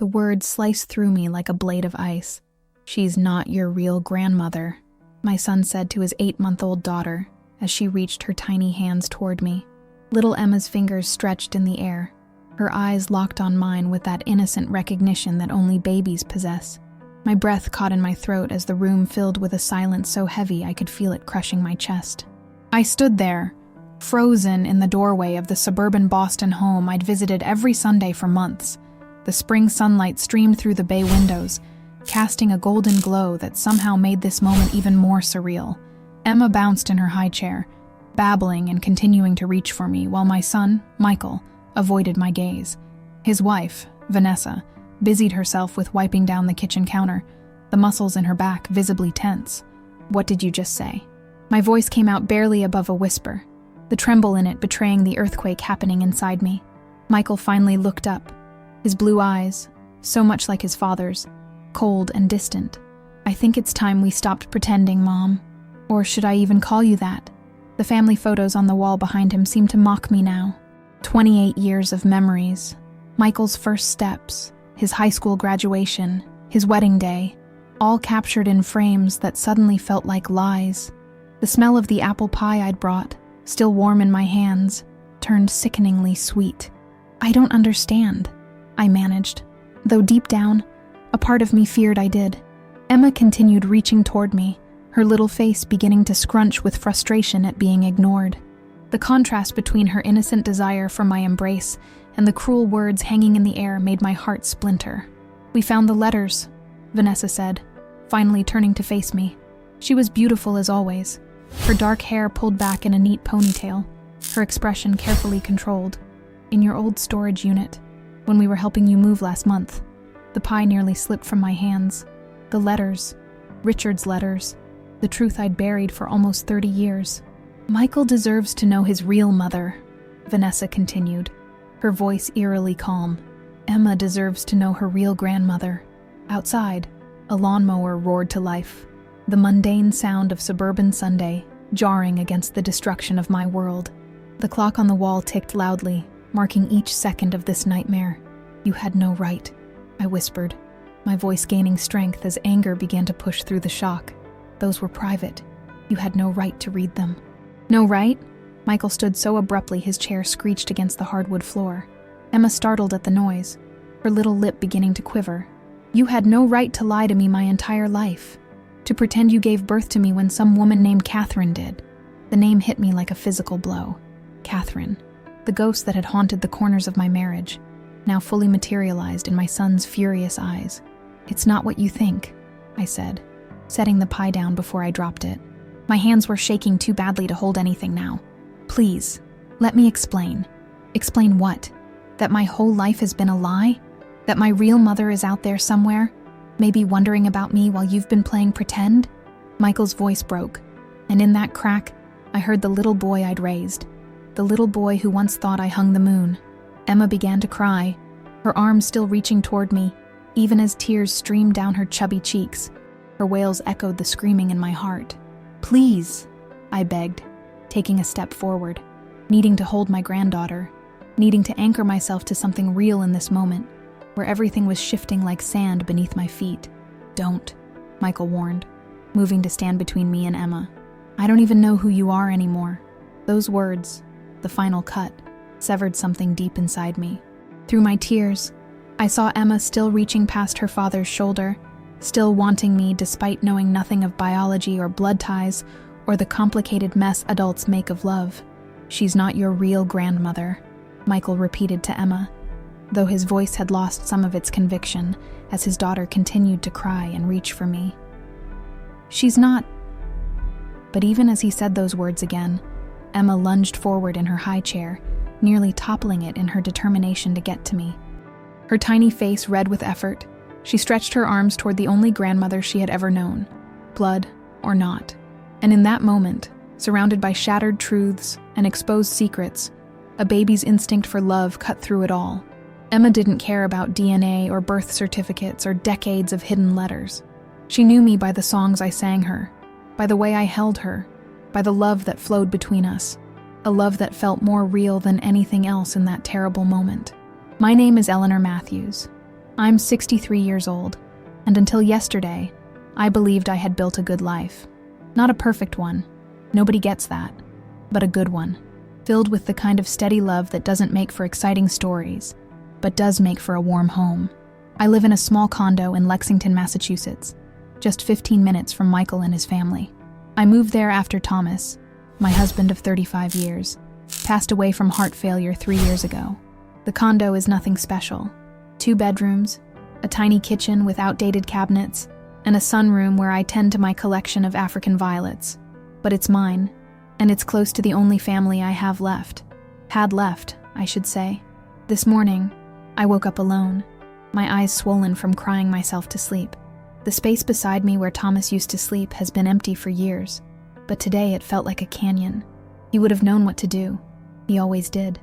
The words sliced through me like a blade of ice. "She's not your real grandmother," my son said to his 8-month-old daughter as she reached her tiny hands toward me. Little Emma's fingers stretched in the air, her eyes locked on mine with that innocent recognition that only babies possess. My breath caught in my throat as the room filled with a silence so heavy I could feel it crushing my chest. I stood there, frozen in the doorway of the suburban Boston home I'd visited every Sunday for months. The spring sunlight streamed through the bay windows, casting a golden glow that somehow made this moment even more surreal. Emma bounced in her high chair, babbling and continuing to reach for me, while my son, Michael, avoided my gaze. His wife, Vanessa, busied herself with wiping down the kitchen counter, the muscles in her back visibly tense. "What did you just say?" My voice came out barely above a whisper, the tremble in it betraying the earthquake happening inside me. Michael finally looked up, his blue eyes, so much like his father's, cold and distant. "I think it's time we stopped pretending, Mom. Or should I even call you that?" The family photos on the wall behind him seemed to mock me now. 28 years of memories. Michael's first steps, his high school graduation, his wedding day, all captured in frames that suddenly felt like lies. The smell of the apple pie I'd brought, still warm in my hands, turned sickeningly sweet. "I don't understand," I managed, though deep down, a part of me feared I did. Emma continued reaching toward me, her little face beginning to scrunch with frustration at being ignored. The contrast between her innocent desire for my embrace and the cruel words hanging in the air made my heart splinter. "We found the letters," Vanessa said, finally turning to face me. She was beautiful as always, her dark hair pulled back in a neat ponytail, her expression carefully controlled. "In your old storage unit, when we were helping you move last month." The pie nearly slipped from my hands. The letters, Richard's letters, the truth I'd buried for almost 30 years. "Michael deserves to know his real mother," Vanessa continued, her voice eerily calm. "Emma deserves to know her real grandmother." Outside, a lawnmower roared to life, the mundane sound of suburban Sunday jarring against the destruction of my world. The clock on the wall ticked loudly, marking each second of this nightmare. "You had no right," I whispered, my voice gaining strength as anger began to push through the shock. "Those were private. You had no right to read them." "No right?" Michael stood so abruptly his chair screeched against the hardwood floor. Emma startled at the noise, her little lip beginning to quiver. "You had no right to lie to me my entire life. To pretend you gave birth to me when some woman named Catherine did." The name hit me like a physical blow. Catherine, the ghost that had haunted the corners of my marriage, now fully materialized in my son's furious eyes. "It's not what you think," I said, setting the pie down before I dropped it. My hands were shaking too badly to hold anything now. "Please, let me explain." "Explain what? That my whole life has been a lie? That my real mother is out there somewhere, maybe wondering about me while you've been playing pretend?" Michael's voice broke, and in that crack, I heard the little boy I'd raised, the little boy who once thought I hung the moon. Emma began to cry, her arms still reaching toward me, even as tears streamed down her chubby cheeks. Her wails echoed the screaming in my heart. "Please," I begged, taking a step forward, needing to hold my granddaughter, needing to anchor myself to something real in this moment, where everything was shifting like sand beneath my feet. "Don't," Michael warned, moving to stand between me and Emma. "I don't even know who you are anymore." Those words, the final cut, severed something deep inside me. Through my tears, I saw Emma still reaching past her father's shoulder, still wanting me despite knowing nothing of biology or blood ties or the complicated mess adults make of love. "She's not your real grandmother," Michael repeated to Emma, though his voice had lost some of its conviction as his daughter continued to cry and reach for me. "She's not..." But even as he said those words again, Emma lunged forward in her high chair, nearly toppling it in her determination to get to me. Her tiny face red with effort, she stretched her arms toward the only grandmother she had ever known, blood or not. And in that moment, surrounded by shattered truths and exposed secrets, a baby's instinct for love cut through it all. Emma didn't care about DNA or birth certificates or decades of hidden letters. She knew me by the songs I sang her, by the way I held her, by the love that flowed between us, a love that felt more real than anything else in that terrible moment. "My name is Eleanor Matthews," I'm 63 years old, and until yesterday, I believed I had built a good life. Not a perfect one, nobody gets that, but a good one, filled with the kind of steady love that doesn't make for exciting stories, but does make for a warm home. I live in a small condo in Lexington, Massachusetts, just 15 minutes from Michael and his family. I moved there after Thomas, my husband of 35 years, passed away from heart failure 3 years ago. The condo is nothing special. 2 bedrooms, a tiny kitchen with outdated cabinets, and a sunroom where I tend to my collection of African violets. But it's mine, and it's close to the only family I have left. Had left, I should say. This morning, I woke up alone, my eyes swollen from crying myself to sleep. The space beside me where Thomas used to sleep has been empty for years, but today it felt like a canyon. He would have known what to do. He always did.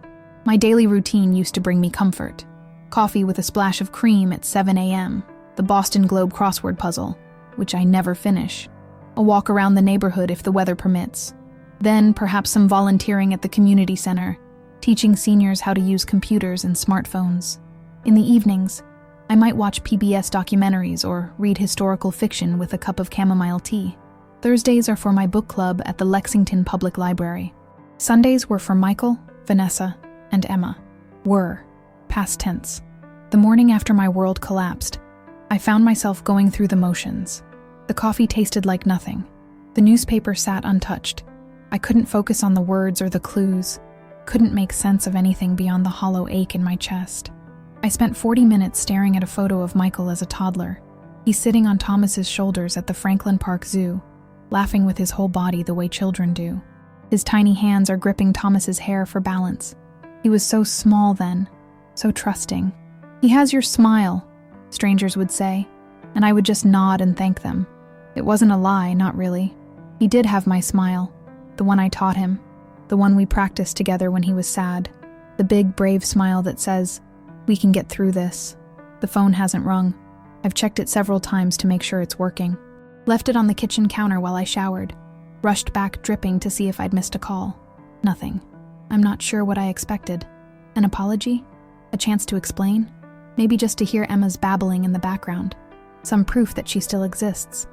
My daily routine used to bring me comfort. Coffee with a splash of cream at 7 a.m., the Boston Globe crossword puzzle, which I never finish, a walk around the neighborhood if the weather permits, then perhaps some volunteering at the community center, teaching seniors how to use computers and smartphones. In the evenings, I might watch PBS documentaries or read historical fiction with a cup of chamomile tea. Thursdays are for my book club at the Lexington Public Library. Sundays were for Michael, Vanessa, and Emma. Were, past tense. The morning after my world collapsed, I found myself going through the motions. The coffee tasted like nothing. The newspaper sat untouched. I couldn't focus on the words or the clues, couldn't make sense of anything beyond the hollow ache in my chest. I spent 40 minutes staring at a photo of Michael as a toddler. He's sitting on Thomas's shoulders at the Franklin Park Zoo, laughing with his whole body the way children do. His tiny hands are gripping Thomas's hair for balance. He was so small then, so trusting. "He has your smile," strangers would say, and I would just nod and thank them. It wasn't a lie, not really. He did have my smile, the one I taught him, the one we practiced together when he was sad, the big, brave smile that says, "We can get through this." The phone hasn't rung. I've checked it several times to make sure it's working. Left it on the kitchen counter while I showered. Rushed back dripping to see if I'd missed a call. Nothing. I'm not sure what I expected. An apology? A chance to explain? Maybe just to hear Emma's babbling in the background. Some proof that she still exists.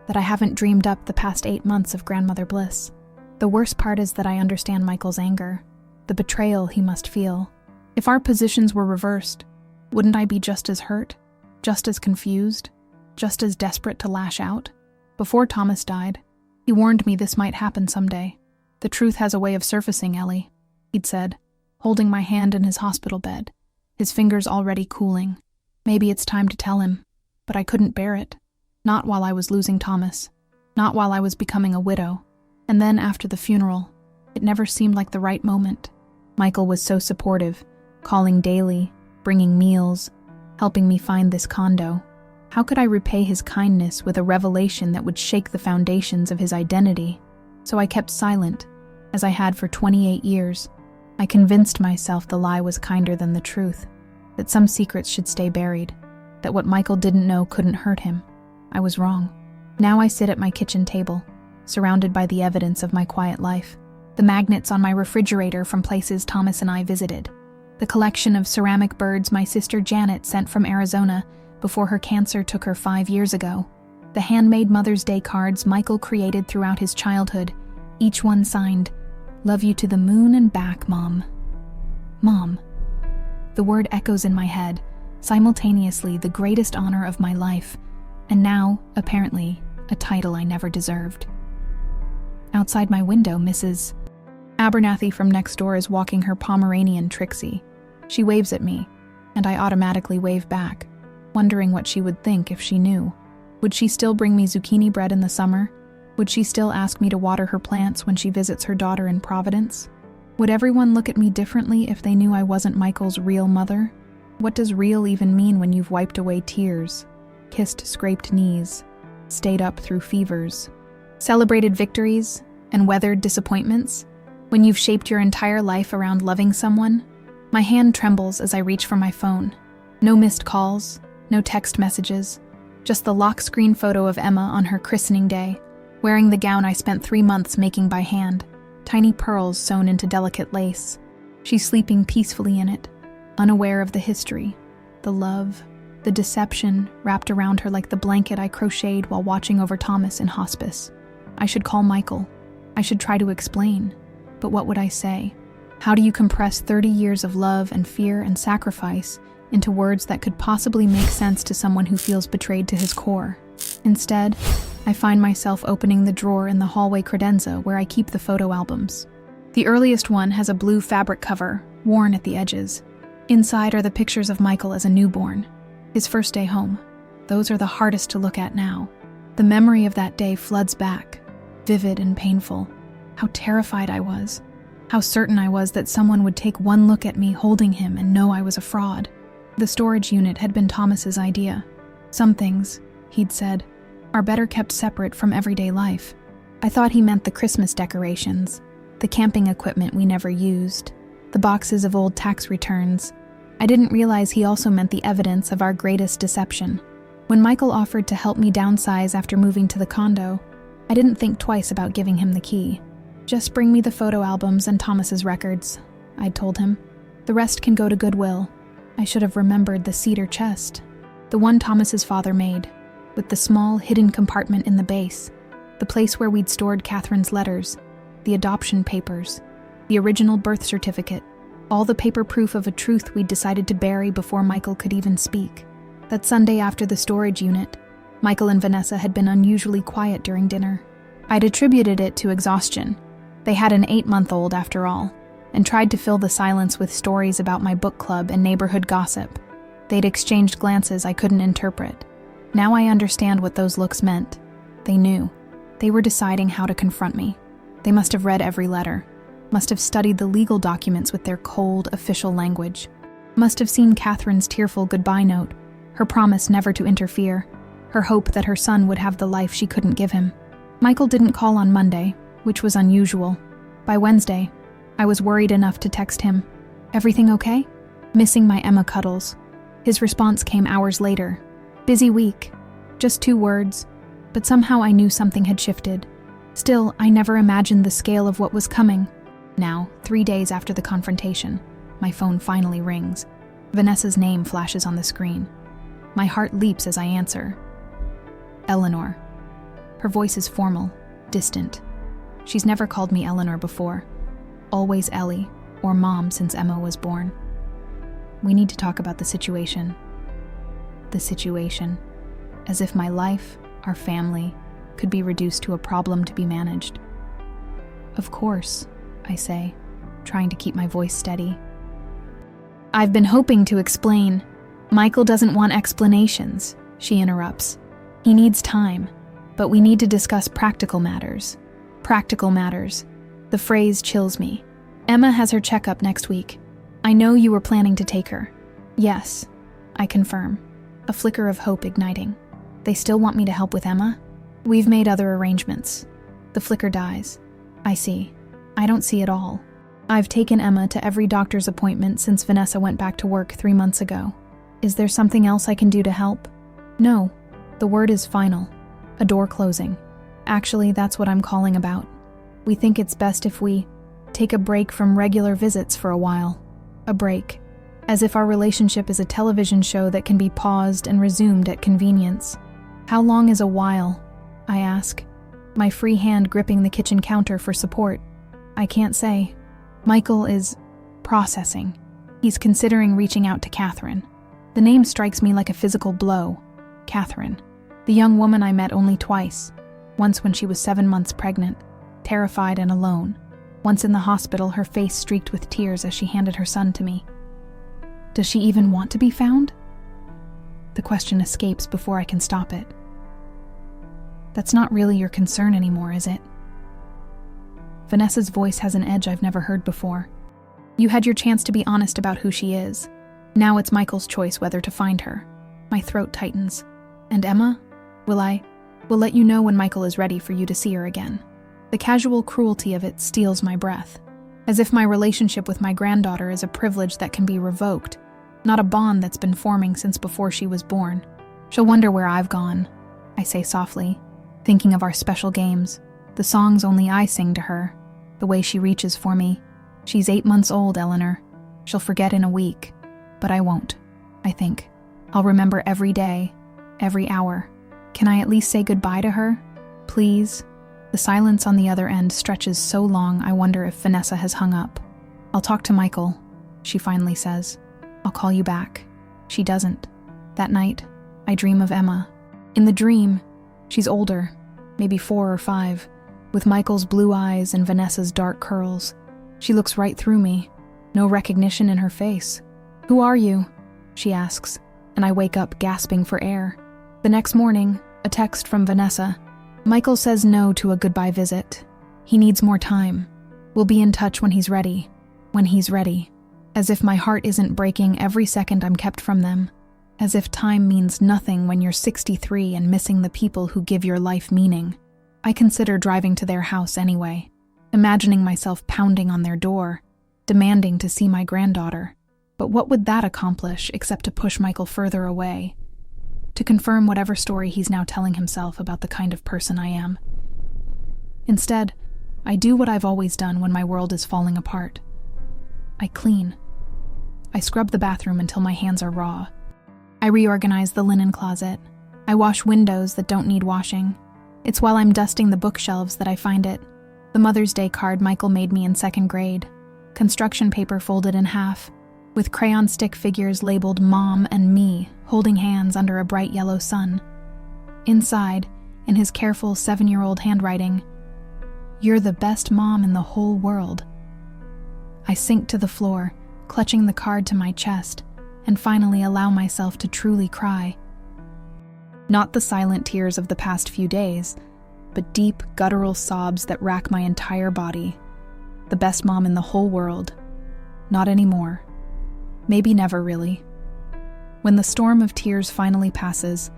That I haven't dreamed up the past 8 months of grandmother bliss. The worst part is that I understand Michael's anger. The betrayal he must feel. If our positions were reversed, wouldn't I be just as hurt? Just as confused? Just as desperate to lash out? Before Thomas died, he warned me this might happen someday. "The truth has a way of surfacing, Ellie," he'd said, holding my hand in his hospital bed, his fingers already cooling. Maybe it's time to tell him, but I couldn't bear it. Not while I was losing Thomas. Not while I was becoming a widow. And then after the funeral, it never seemed like the right moment. Michael was so supportive, calling daily, bringing meals, helping me find this condo. How could I repay his kindness with a revelation that would shake the foundations of his identity? So I kept silent, as I had for 28 years. I convinced myself the lie was kinder than the truth, that some secrets should stay buried, that what Michael didn't know couldn't hurt him. I was wrong. Now I sit at my kitchen table, surrounded by the evidence of my quiet life. The magnets on my refrigerator from places Thomas and I visited. The collection of ceramic birds my sister Janet sent from Arizona before her cancer took her 5 years ago. The handmade Mother's Day cards Michael created throughout his childhood, each one signed, "Love you to the moon and back, Mom." Mom. The word echoes in my head, simultaneously the greatest honor of my life, and now, apparently, a title I never deserved. Outside my window, Mrs. Abernathy from next door is walking her Pomeranian Trixie. She waves at me, and I automatically wave back, wondering what she would think if she knew. Would she still bring me zucchini bread in the summer? Would she still ask me to water her plants when she visits her daughter in Providence? Would everyone look at me differently if they knew I wasn't Michael's real mother? What does real even mean when you've wiped away tears, kissed scraped knees, stayed up through fevers, celebrated victories, and weathered disappointments? When you've shaped your entire life around loving someone? My hand trembles as I reach for my phone. No missed calls, no text messages, just the lock screen photo of Emma on her christening day, wearing the gown I spent 3 months making by hand, tiny pearls sewn into delicate lace. She's sleeping peacefully in it, unaware of the history, the love, the deception wrapped around her like the blanket I crocheted while watching over Thomas in hospice. I should call Michael. I should try to explain. But what would I say? How do you compress 30 years of love and fear and sacrifice into words that could possibly make sense to someone who feels betrayed to his core? Instead, I find myself opening the drawer in the hallway credenza where I keep the photo albums. The earliest one has a blue fabric cover, worn at the edges. Inside are the pictures of Michael as a newborn, his first day home. Those are the hardest to look at now. The memory of that day floods back, vivid and painful. How terrified I was. How certain I was that someone would take one look at me holding him and know I was a fraud. The storage unit had been Thomas's idea. Some things, he'd said, are better kept separate from everyday life. I thought he meant the Christmas decorations, the camping equipment we never used, the boxes of old tax returns. I didn't realize he also meant the evidence of our greatest deception. When Michael offered to help me downsize after moving to the condo, I didn't think twice about giving him the key. Just bring me the photo albums and Thomas's records, I'd told him. The rest can go to Goodwill. I should have remembered the cedar chest, the one Thomas's father made, with the small hidden compartment in the base, the place where we'd stored Catherine's letters, the adoption papers, the original birth certificate, all the paper proof of a truth we'd decided to bury before Michael could even speak. That Sunday after the storage unit, Michael and Vanessa had been unusually quiet during dinner. I'd attributed it to exhaustion. They had an 8-month-old after all, and tried to fill the silence with stories about my book club and neighborhood gossip. They'd exchanged glances I couldn't interpret. Now I understand what those looks meant. They knew. They were deciding how to confront me. They must have read every letter, must have studied the legal documents with their cold, official language, must have seen Catherine's tearful goodbye note, her promise never to interfere, her hope that her son would have the life she couldn't give him. Michael didn't call on Monday, which was unusual. By Wednesday, I was worried enough to text him, "Everything okay?" Missing my Emma cuddles. His response came hours later. "Busy week." Just 2 words, but somehow I knew something had shifted. Still, I never imagined the scale of what was coming. Now, 3 days after the confrontation, my phone finally rings. Vanessa's name flashes on the screen. My heart leaps as I answer. Eleanor. Her voice is formal, distant. She's never called me Eleanor before. Always Ellie, or Mom since Emma was born. We need to talk about the situation. The situation. As if my life, our family, could be reduced to a problem to be managed. Of course, I say, trying to keep my voice steady. I've been hoping to explain. Michael doesn't want explanations, she interrupts. He needs time, but we need to discuss practical matters. Practical matters. The phrase chills me. Emma has her checkup next week. I know you were planning to take her. Yes, I confirm, a flicker of hope igniting. They still want me to help with Emma? We've made other arrangements. The flicker dies. I see. I don't see it all. I've taken Emma to every doctor's appointment since Vanessa went back to work 3 months ago. Is there something else I can do to help? No. The word is final. A door closing. Actually, that's what I'm calling about. We think it's best if we take a break from regular visits for a while. A break. As if our relationship is a television show that can be paused and resumed at convenience. How long is a while? I ask, my free hand gripping the kitchen counter for support. I can't say. Michael is processing. He's considering reaching out to Catherine. The name strikes me like a physical blow. Catherine. The young woman I met only twice. Once when she was 7 months pregnant, terrified and alone. Once in the hospital, her face streaked with tears as she handed her son to me. Does she even want to be found? The question escapes before I can stop it. That's not really your concern anymore, is it? Vanessa's voice has an edge I've never heard before. You had your chance to be honest about who she is. Now it's Michael's choice whether to find her. My throat tightens. And Emma? We'll let you know when Michael is ready for you to see her again. The casual cruelty of it steals my breath. As if my relationship with my granddaughter is a privilege that can be revoked, not a bond that's been forming since before she was born. She'll wonder where I've gone, I say softly, thinking of our special games, the songs only I sing to her, the way she reaches for me. She's 8 months old, Eleanor. She'll forget in a week, but I won't, I think. I'll remember every day, every hour. Can I at least say goodbye to her? Please? The silence on the other end stretches so long I wonder if Vanessa has hung up. I'll talk to Michael, she finally says. I'll call you back. She doesn't. That night, I dream of Emma. In the dream, she's older, maybe 4 or 5, with Michael's blue eyes and Vanessa's dark curls. She looks right through me, no recognition in her face. Who are you? She asks, and I wake up gasping for air. The next morning, a text from Vanessa. Michael says no to a goodbye visit. He needs more time. We'll be in touch when he's ready. When he's ready. As if my heart isn't breaking every second I'm kept from them. As if time means nothing when you're 63 and missing the people who give your life meaning. I consider driving to their house anyway, imagining myself pounding on their door, demanding to see my granddaughter. But what would that accomplish except to push Michael further away? To confirm whatever story he's now telling himself about the kind of person I am. Instead, I do what I've always done when my world is falling apart. I clean. I scrub the bathroom until my hands are raw. I reorganize the linen closet. I wash windows that don't need washing. It's while I'm dusting the bookshelves that I find it. The Mother's Day card Michael made me in 2nd grade. Construction paper folded in half, with crayon stick figures labeled Mom and Me, holding hands under a bright yellow sun. Inside, in his careful 7-year-old handwriting, "You're the best mom in the whole world." I sink to the floor, clutching the card to my chest, and finally allow myself to truly cry. Not the silent tears of the past few days, but deep, guttural sobs that rack my entire body. The best mom in the whole world. Not anymore. Maybe never really. When the storm of tears finally passes,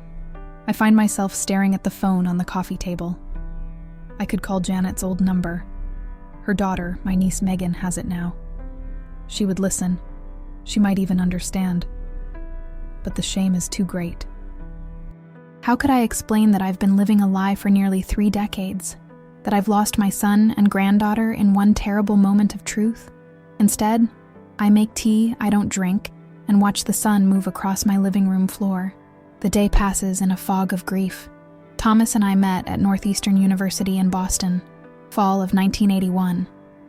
I find myself staring at the phone on the coffee table. I could call Janet's old number. Her daughter, my niece Megan, has it now. She would listen. She might even understand. But the shame is too great. How could I explain that I've been living a lie for nearly 3 decades? That I've lost my son and granddaughter in one terrible moment of truth? Instead, I make tea I don't drink and watch the sun move across my living room floor. The day passes in a fog of grief. Thomas and I met at Northeastern University in Boston, fall of 1981.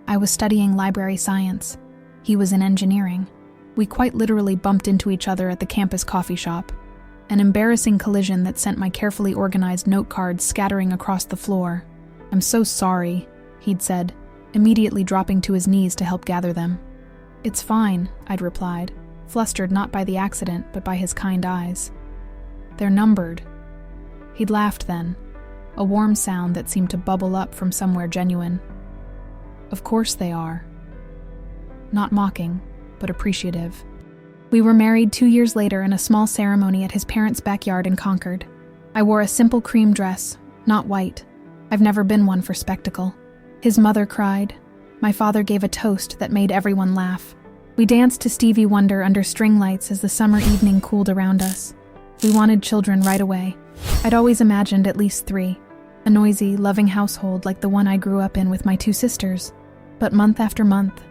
I was studying library science. He was in engineering. We quite literally bumped into each other at the campus coffee shop. An embarrassing collision that sent my carefully organized note cards scattering across the floor. "I'm so sorry," he'd said, immediately dropping to his knees to help gather them. "It's fine," I'd replied, flustered not by the accident but by his kind eyes. "They're numbered." He'd laughed then, a warm sound that seemed to bubble up from somewhere genuine. "Of course they are." Not mocking, but appreciative. We were married 2 years later in a small ceremony at his parents' backyard in Concord. I wore a simple cream dress, not white. I've never been one for spectacle. His mother cried. My father gave a toast that made everyone laugh. We danced to Stevie Wonder under string lights as the summer evening cooled around us. We wanted children right away. I'd always imagined at least 3. A noisy, loving household like the one I grew up in with my 2 sisters. But month after month,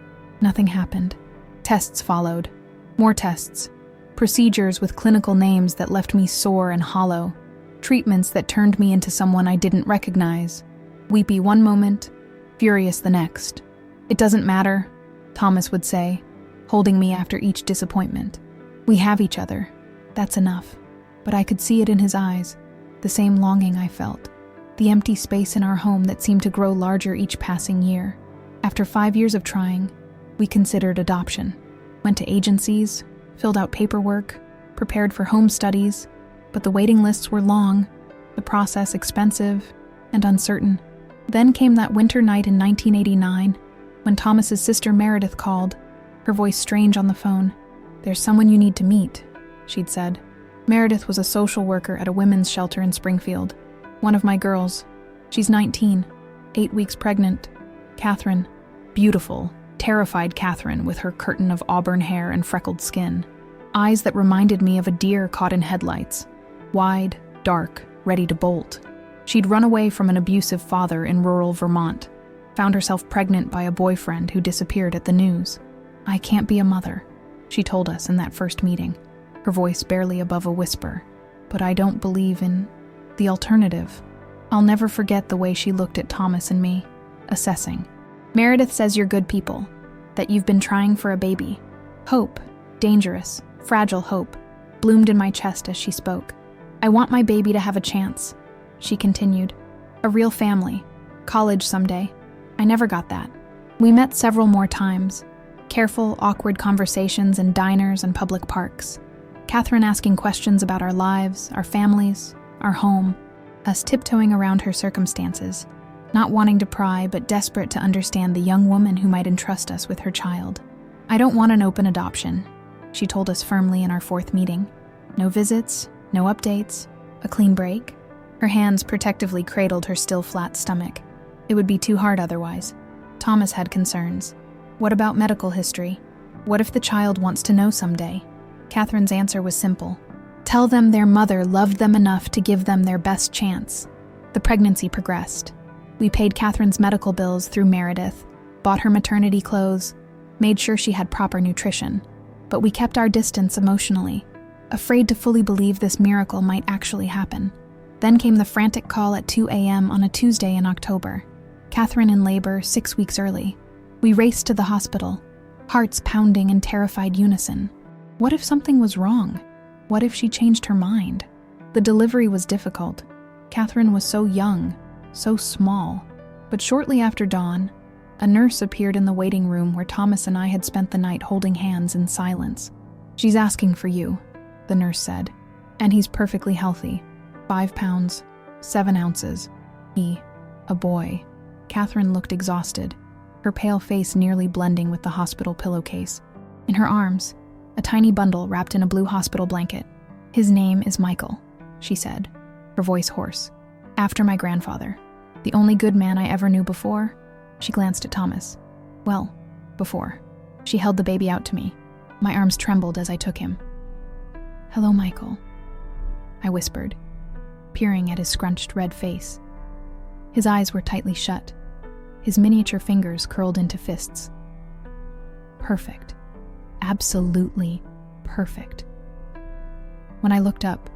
nothing happened. Tests followed. More tests. Procedures with clinical names that left me sore and hollow. Treatments that turned me into someone I didn't recognize. Weepy one moment, furious the next. "It doesn't matter," Thomas would say, holding me after each disappointment. "We have each other. That's enough." But I could see it in his eyes, the same longing I felt. The empty space in our home that seemed to grow larger each passing year. After 5 years of trying, we considered adoption. Went to agencies, filled out paperwork, prepared for home studies, but the waiting lists were long, the process expensive and uncertain. Then came that winter night in 1989, when Thomas's sister Meredith called, her voice strange on the phone. "There's someone you need to meet," she'd said. Meredith was a social worker at a women's shelter in Springfield. One of my girls. She's 19, 8 weeks pregnant. Catherine. Beautiful, terrified Catherine with her curtain of auburn hair and freckled skin. Eyes that reminded me of a deer caught in headlights. Wide, dark, ready to bolt. She'd run away from an abusive father in rural Vermont. Found herself pregnant by a boyfriend who disappeared at the news. "I can't be a mother," she told us in that first meeting. her voice barely above a whisper. But I don't believe in the alternative. I'll never forget the way she looked at Thomas and me, assessing. Meredith says you're good people, that you've been trying for a baby. Hope, dangerous, fragile hope, bloomed in my chest as she spoke. I want my baby to have a chance, she continued. A real family, college someday. I never got that. We met several more times. Careful, awkward conversations in diners and public parks. Catherine asking questions about our lives, our families, our home. Us tiptoeing around her circumstances, not wanting to pry but desperate to understand the young woman who might entrust us with her child. I don't want an open adoption, she told us firmly in our fourth meeting. No visits, no updates, a clean break. Her hands protectively cradled her still flat stomach. It would be too hard otherwise. Thomas had concerns. What about medical history? What if the child wants to know someday? Catherine's answer was simple. Tell them their mother loved them enough to give them their best chance. The pregnancy progressed. We paid Catherine's medical bills through Meredith, bought her maternity clothes, made sure she had proper nutrition. But we kept our distance emotionally, afraid to fully believe this miracle might actually happen. Then came the frantic call at 2 a.m. on a Tuesday in October. Catherine in labor 6 weeks early. We raced to the hospital, hearts pounding in terrified unison. What if something was wrong? What if she changed her mind? The delivery was difficult. Catherine was so young, so small. But shortly after dawn, a nurse appeared in the waiting room where Thomas and I had spent the night holding hands in silence. She's asking for you, the nurse said. And he's perfectly healthy. 5 pounds, 7 ounces. A boy. Catherine looked exhausted, her pale face nearly blending with the hospital pillowcase. In her arms, a tiny bundle wrapped in a blue hospital blanket. His name is Michael, she said, her voice hoarse. After my grandfather. The only good man I ever knew before. She glanced at Thomas. Well, before. She held the baby out to me. My arms trembled as I took him. Hello, Michael, I whispered, peering at his scrunched red face. His eyes were tightly shut, his miniature fingers curled into fists. Perfect. Absolutely perfect. When I looked up,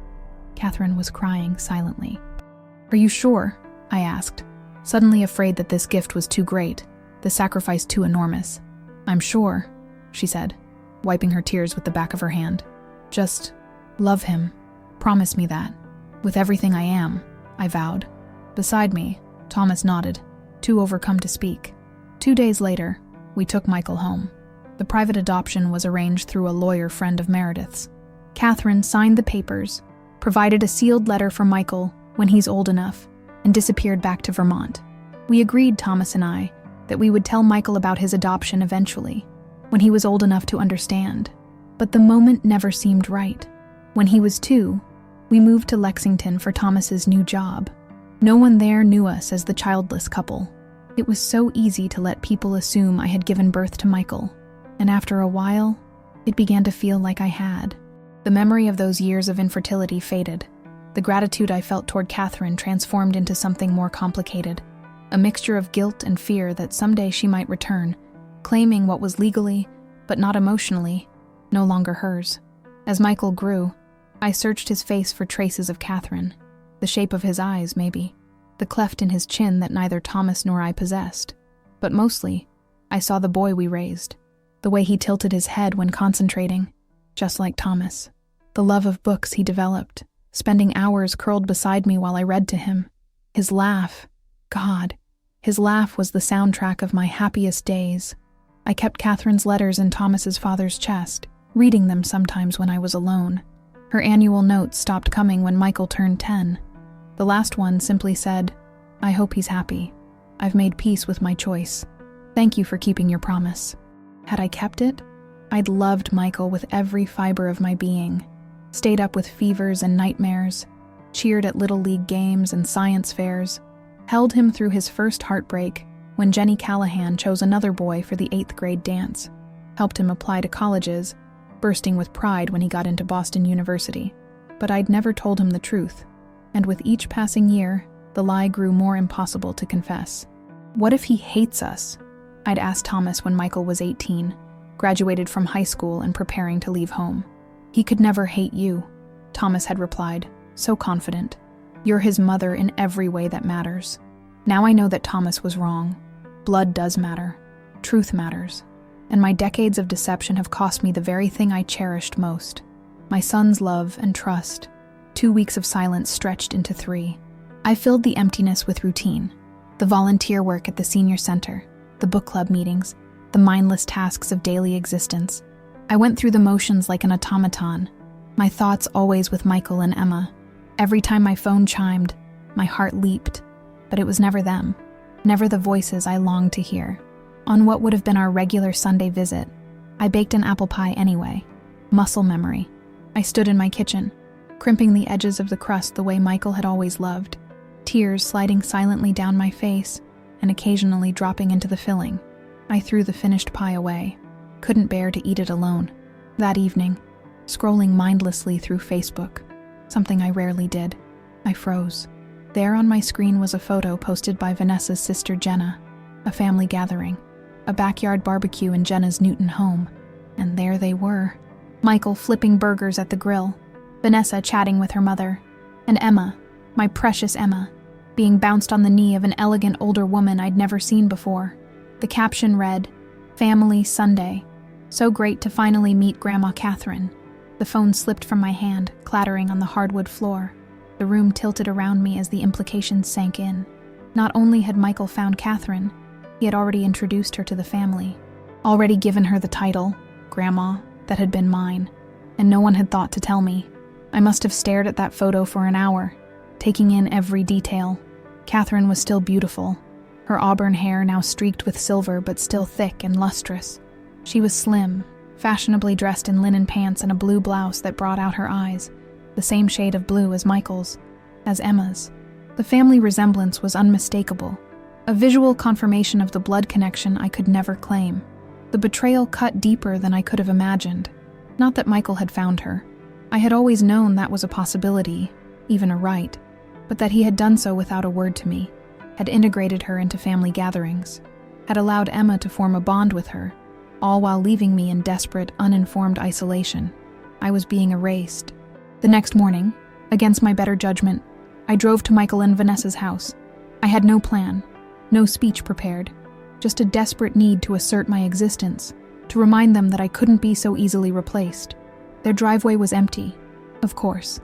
Catherine was crying silently. Are you sure? I asked, suddenly afraid that this gift was too great, the sacrifice too enormous. I'm sure, she said, wiping her tears with the back of her hand. Just love him. Promise me that. With everything I am, I vowed. Beside me, Thomas nodded, too overcome to speak. 2 days later, we took Michael home. The private adoption was arranged through a lawyer friend of Meredith's. Catherine signed the papers, provided a sealed letter for Michael when he's old enough, and disappeared back to Vermont. We agreed, Thomas and I, that we would tell Michael about his adoption eventually, when he was old enough to understand. But the moment never seemed right. When he was 2, we moved to Lexington for Thomas's new job. No one there knew us as the childless couple. It was so easy to let people assume I had given birth to Michael. And after a while, it began to feel like I had. The memory of those years of infertility faded. The gratitude I felt toward Catherine transformed into something more complicated, a mixture of guilt and fear that someday she might return, claiming what was legally, but not emotionally, no longer hers. As Michael grew, I searched his face for traces of Catherine, the shape of his eyes maybe, the cleft in his chin that neither Thomas nor I possessed. But mostly, I saw the boy we raised. The way he tilted his head when concentrating, just like Thomas. The love of books he developed, spending hours curled beside me while I read to him. His laugh, God, his laugh was the soundtrack of my happiest days. I kept Catherine's letters in Thomas's father's chest, reading them sometimes when I was alone. Her annual notes stopped coming when Michael turned 10. The last one simply said, I hope he's happy. I've made peace with my choice. Thank you for keeping your promise. Had I kept it, I'd loved Michael with every fiber of my being, stayed up with fevers and nightmares, cheered at Little League games and science fairs, held him through his first heartbreak when Jenny Callahan chose another boy for the 8th grade dance, helped him apply to colleges, bursting with pride when he got into Boston University. But I'd never told him the truth, and with each passing year, the lie grew more impossible to confess. What if he hates us? I'd asked Thomas when Michael was 18, graduated from high school and preparing to leave home. He could never hate you, Thomas had replied, so confident. You're his mother in every way that matters. Now I know that Thomas was wrong. Blood does matter. Truth matters. And my decades of deception have cost me the very thing I cherished most. My son's love and trust. 2 weeks of silence stretched into 3. I filled the emptiness with routine. The volunteer work at the senior center, the book club meetings, the mindless tasks of daily existence. I went through the motions like an automaton, my thoughts always with Michael and Emma. Every time my phone chimed, my heart leaped, but it was never them, never the voices I longed to hear. On what would have been our regular Sunday visit, I baked an apple pie anyway. Muscle memory. I stood in my kitchen, crimping the edges of the crust the way Michael had always loved, tears sliding silently down my face and occasionally dropping into the filling. I threw the finished pie away, couldn't bear to eat it alone. That evening, scrolling mindlessly through Facebook, something I rarely did, I froze. There on my screen was a photo posted by Vanessa's sister Jenna, a family gathering, a backyard barbecue in Jenna's Newton home, and there they were. Michael flipping burgers at the grill, Vanessa chatting with her mother, and Emma, my precious Emma, being bounced on the knee of an elegant older woman I'd never seen before. The caption read, "Family Sunday. So great to finally meet Grandma Catherine." The phone slipped from my hand, clattering on the hardwood floor. The room tilted around me as the implications sank in. Not only had Michael found Catherine, he had already introduced her to the family, already given her the title, Grandma, that had been mine, and no one had thought to tell me. I must have stared at that photo for an hour, taking in every detail. Catherine was still beautiful, her auburn hair now streaked with silver but still thick and lustrous. She was slim, fashionably dressed in linen pants and a blue blouse that brought out her eyes, the same shade of blue as Michael's, as Emma's. The family resemblance was unmistakable, a visual confirmation of the blood connection I could never claim. The betrayal cut deeper than I could have imagined. Not that Michael had found her. I had always known that was a possibility, even a right, but that he had done so without a word to me, had integrated her into family gatherings, had allowed Emma to form a bond with her, all while leaving me in desperate, uninformed isolation. I was being erased. The next morning, against my better judgment, I drove to Michael and Vanessa's house. I had no plan, no speech prepared, just a desperate need to assert my existence, to remind them that I couldn't be so easily replaced. Their driveway was empty, of course.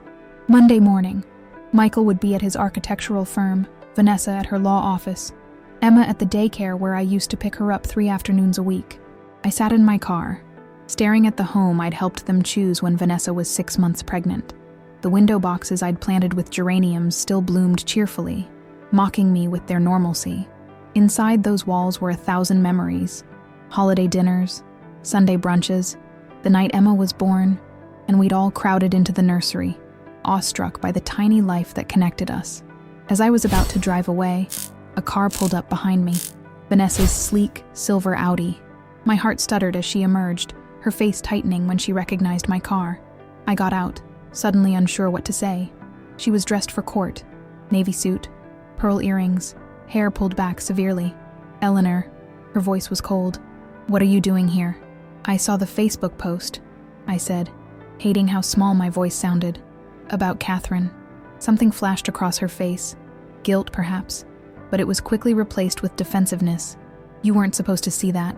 Monday morning, Michael would be at his architectural firm, Vanessa at her law office, Emma at the daycare where I used to pick her up 3 afternoons a week. I sat in my car, staring at the home I'd helped them choose when Vanessa was 6 months pregnant. The window boxes I'd planted with geraniums still bloomed cheerfully, mocking me with their normalcy. Inside those walls were 1,000 memories, holiday dinners, Sunday brunches, the night Emma was born, and we'd all crowded into the nursery, awestruck by the tiny life that connected us. As I was about to drive away, a car pulled up behind me, Vanessa's sleek, silver Audi. My heart stuttered as she emerged, her face tightening when she recognized my car. I got out, suddenly unsure what to say. She was dressed for court, navy suit, pearl earrings, hair pulled back severely. "Eleanor," her voice was cold. "What are you doing here?" "I saw the Facebook post," I said, hating how small my voice sounded. "About Catherine." Something flashed across her face. Guilt, perhaps, but it was quickly replaced with defensiveness. "You weren't supposed to see that.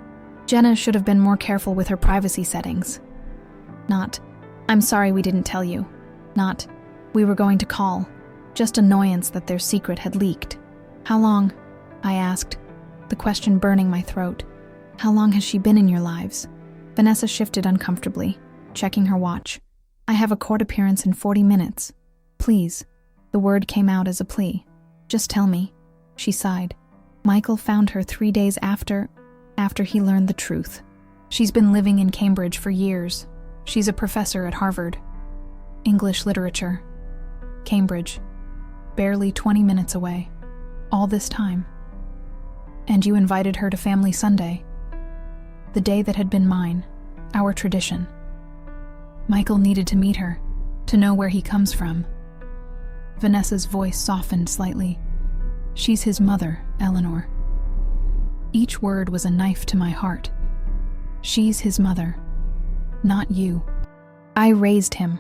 Jenna should have been more careful with her privacy settings." Not, "I'm sorry we didn't tell you." Not, "We were going to call." Just annoyance that their secret had leaked. "How long?" I asked, the question burning my throat. "How long has she been in your lives?" Vanessa shifted uncomfortably, checking her watch. "I have a court appearance in 40 minutes. Please." The word came out as a plea. "Just tell me." She sighed. "Michael found her 3 days after he learned the truth. She's been living in Cambridge for years. She's a professor at Harvard. English literature. Cambridge. Barely 20 minutes away. All this time. And you invited her to Family Sunday. The day that had been mine. Our tradition. Michael needed to meet her, to know where he comes from." Vanessa's voice softened slightly. "She's his mother, Eleanor." Each word was a knife to my heart. She's his mother, not you. I raised him,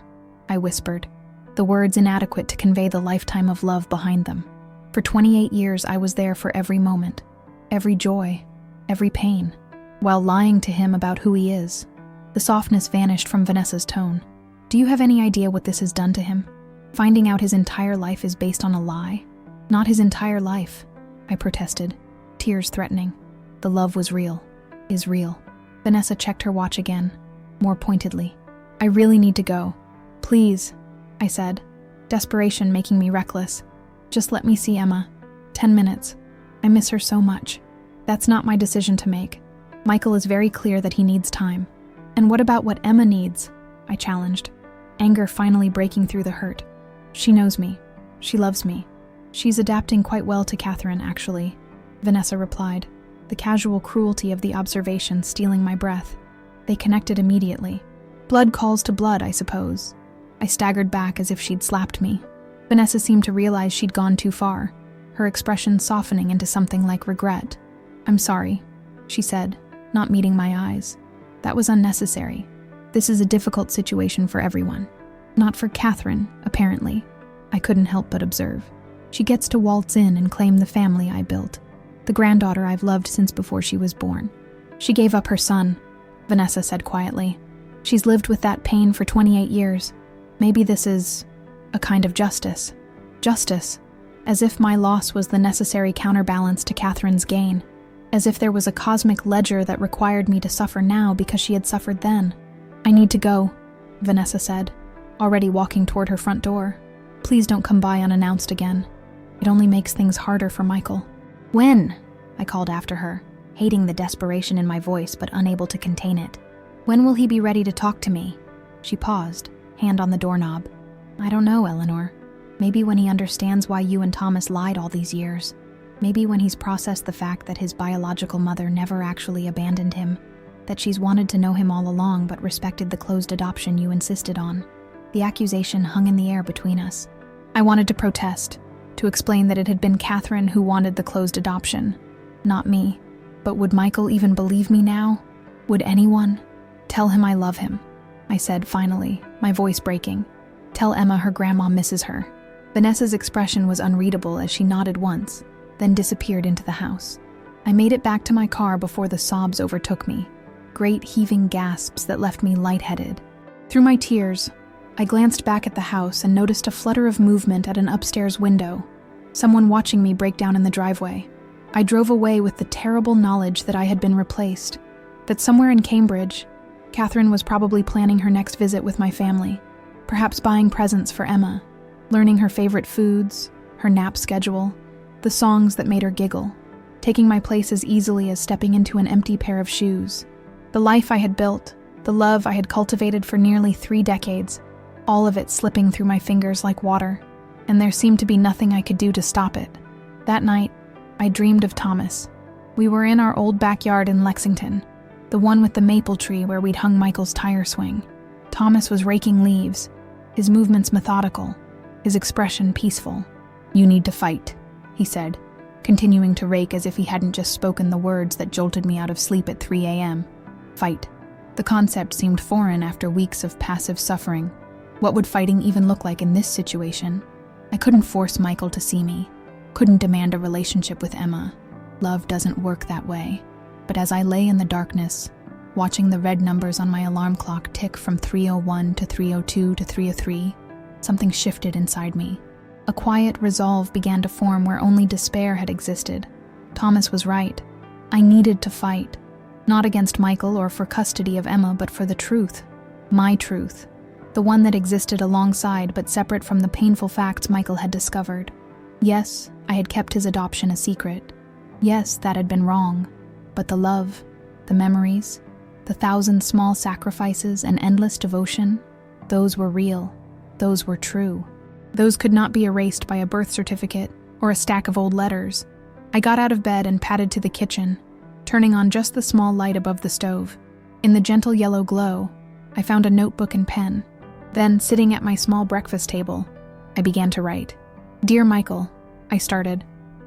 I whispered, the words inadequate to convey the lifetime of love behind them. For 28 years I was there for every moment, every joy, every pain, while lying to him about who he is. The softness vanished from Vanessa's tone. Do you have any idea what this has done to him? Finding out his entire life is based on a lie? Not his entire life, I protested, tears threatening. The love was real, is real. Vanessa checked her watch again, more pointedly. I really need to go. Please, I said, desperation making me reckless. Just let me see Emma. 10 minutes. I miss her so much. That's not my decision to make. Michael is very clear that he needs time. And what about what Emma needs? I challenged, anger finally breaking through the hurt. She knows me. She loves me. She's adapting quite well to Catherine, actually, Vanessa replied, the casual cruelty of the observation stealing my breath. They connected immediately. Blood calls to blood, I suppose. I staggered back as if she'd slapped me. Vanessa seemed to realize she'd gone too far, her expression softening into something like regret. I'm sorry, she said, not meeting my eyes. That was unnecessary. This is a difficult situation for everyone. Not for Catherine, apparently. I couldn't help but observe. She gets to waltz in and claim the family I built, the granddaughter I've loved since before she was born. She gave up her son, Vanessa said quietly. She's lived with that pain for 28 years. Maybe this is a kind of justice. Justice. As if my loss was the necessary counterbalance to Catherine's gain. As if there was a cosmic ledger that required me to suffer now because she had suffered then. I need to go, Vanessa said, already walking toward her front door. Please don't come by unannounced again. It only makes things harder for Michael. When? I called after her, hating the desperation in my voice but unable to contain it. When will he be ready to talk to me? She paused, hand on the doorknob. I don't know, Eleanor. Maybe when he understands why you and Thomas lied all these years. Maybe when he's processed the fact that his biological mother never actually abandoned him, that she's wanted to know him all along but respected the closed adoption you insisted on. The accusation hung in the air between us. I wanted to protest, to explain that it had been Catherine who wanted the closed adoption, not me. But would Michael even believe me now? Would anyone? Tell him I love him, I said finally, my voice breaking. Tell Emma her grandma misses her. Vanessa's expression was unreadable as she nodded once, then disappeared into the house. I made it back to my car before the sobs overtook me, great heaving gasps that left me lightheaded. Through my tears, I glanced back at the house and noticed a flutter of movement at an upstairs window, someone watching me break down in the driveway. I drove away with the terrible knowledge that I had been replaced, that somewhere in Cambridge, Catherine was probably planning her next visit with my family, perhaps buying presents for Emma, learning her favorite foods, her nap schedule, the songs that made her giggle, taking my place as easily as stepping into an empty pair of shoes. The life I had built, the love I had cultivated for nearly 3 decades, all of it slipping through my fingers like water, and there seemed to be nothing I could do to stop it. That night, I dreamed of Thomas. We were in our old backyard in Lexington, the one with the maple tree where we'd hung Michael's tire swing. Thomas was raking leaves, his movements methodical, his expression peaceful. You need to fight, he said, continuing to rake as if he hadn't just spoken the words that jolted me out of sleep at 3 a.m. Fight. The concept seemed foreign after weeks of passive suffering. What would fighting even look like in this situation? I couldn't force Michael to see me, couldn't demand a relationship with Emma. Love doesn't work that way. But as I lay in the darkness, watching the red numbers on my alarm clock tick from 3:01 to 3:02 to 3:03, something shifted inside me. A quiet resolve began to form where only despair had existed. Thomas was right. I needed to fight, not against Michael or for custody of Emma, but for the truth. My truth. The one that existed alongside but separate from the painful facts Michael had discovered. Yes, I had kept his adoption a secret. Yes, that had been wrong. But the love, the memories, the 1,000 small sacrifices and endless devotion, those were real. Those were true. Those could not be erased by a birth certificate or a stack of old letters. I got out of bed and padded to the kitchen, turning on just the small light above the stove. In the gentle yellow glow, I found a notebook and pen. Then, sitting at my small breakfast table, I began to write. Dear Michael, I started,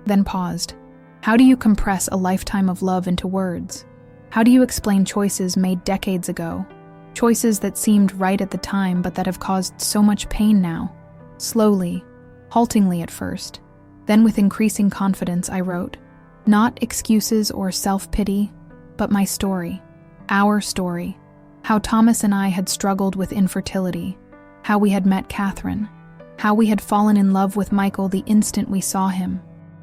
then paused. How do you compress a lifetime of love into words? How do you explain choices made decades ago? Choices that seemed right at the time but that have caused so much pain now. Slowly, haltingly at first, then with increasing confidence I wrote, not excuses or self-pity, but my story, our story, how Thomas and I had struggled with infertility, how we had met Catherine, how we had fallen in love with Michael the instant we saw him,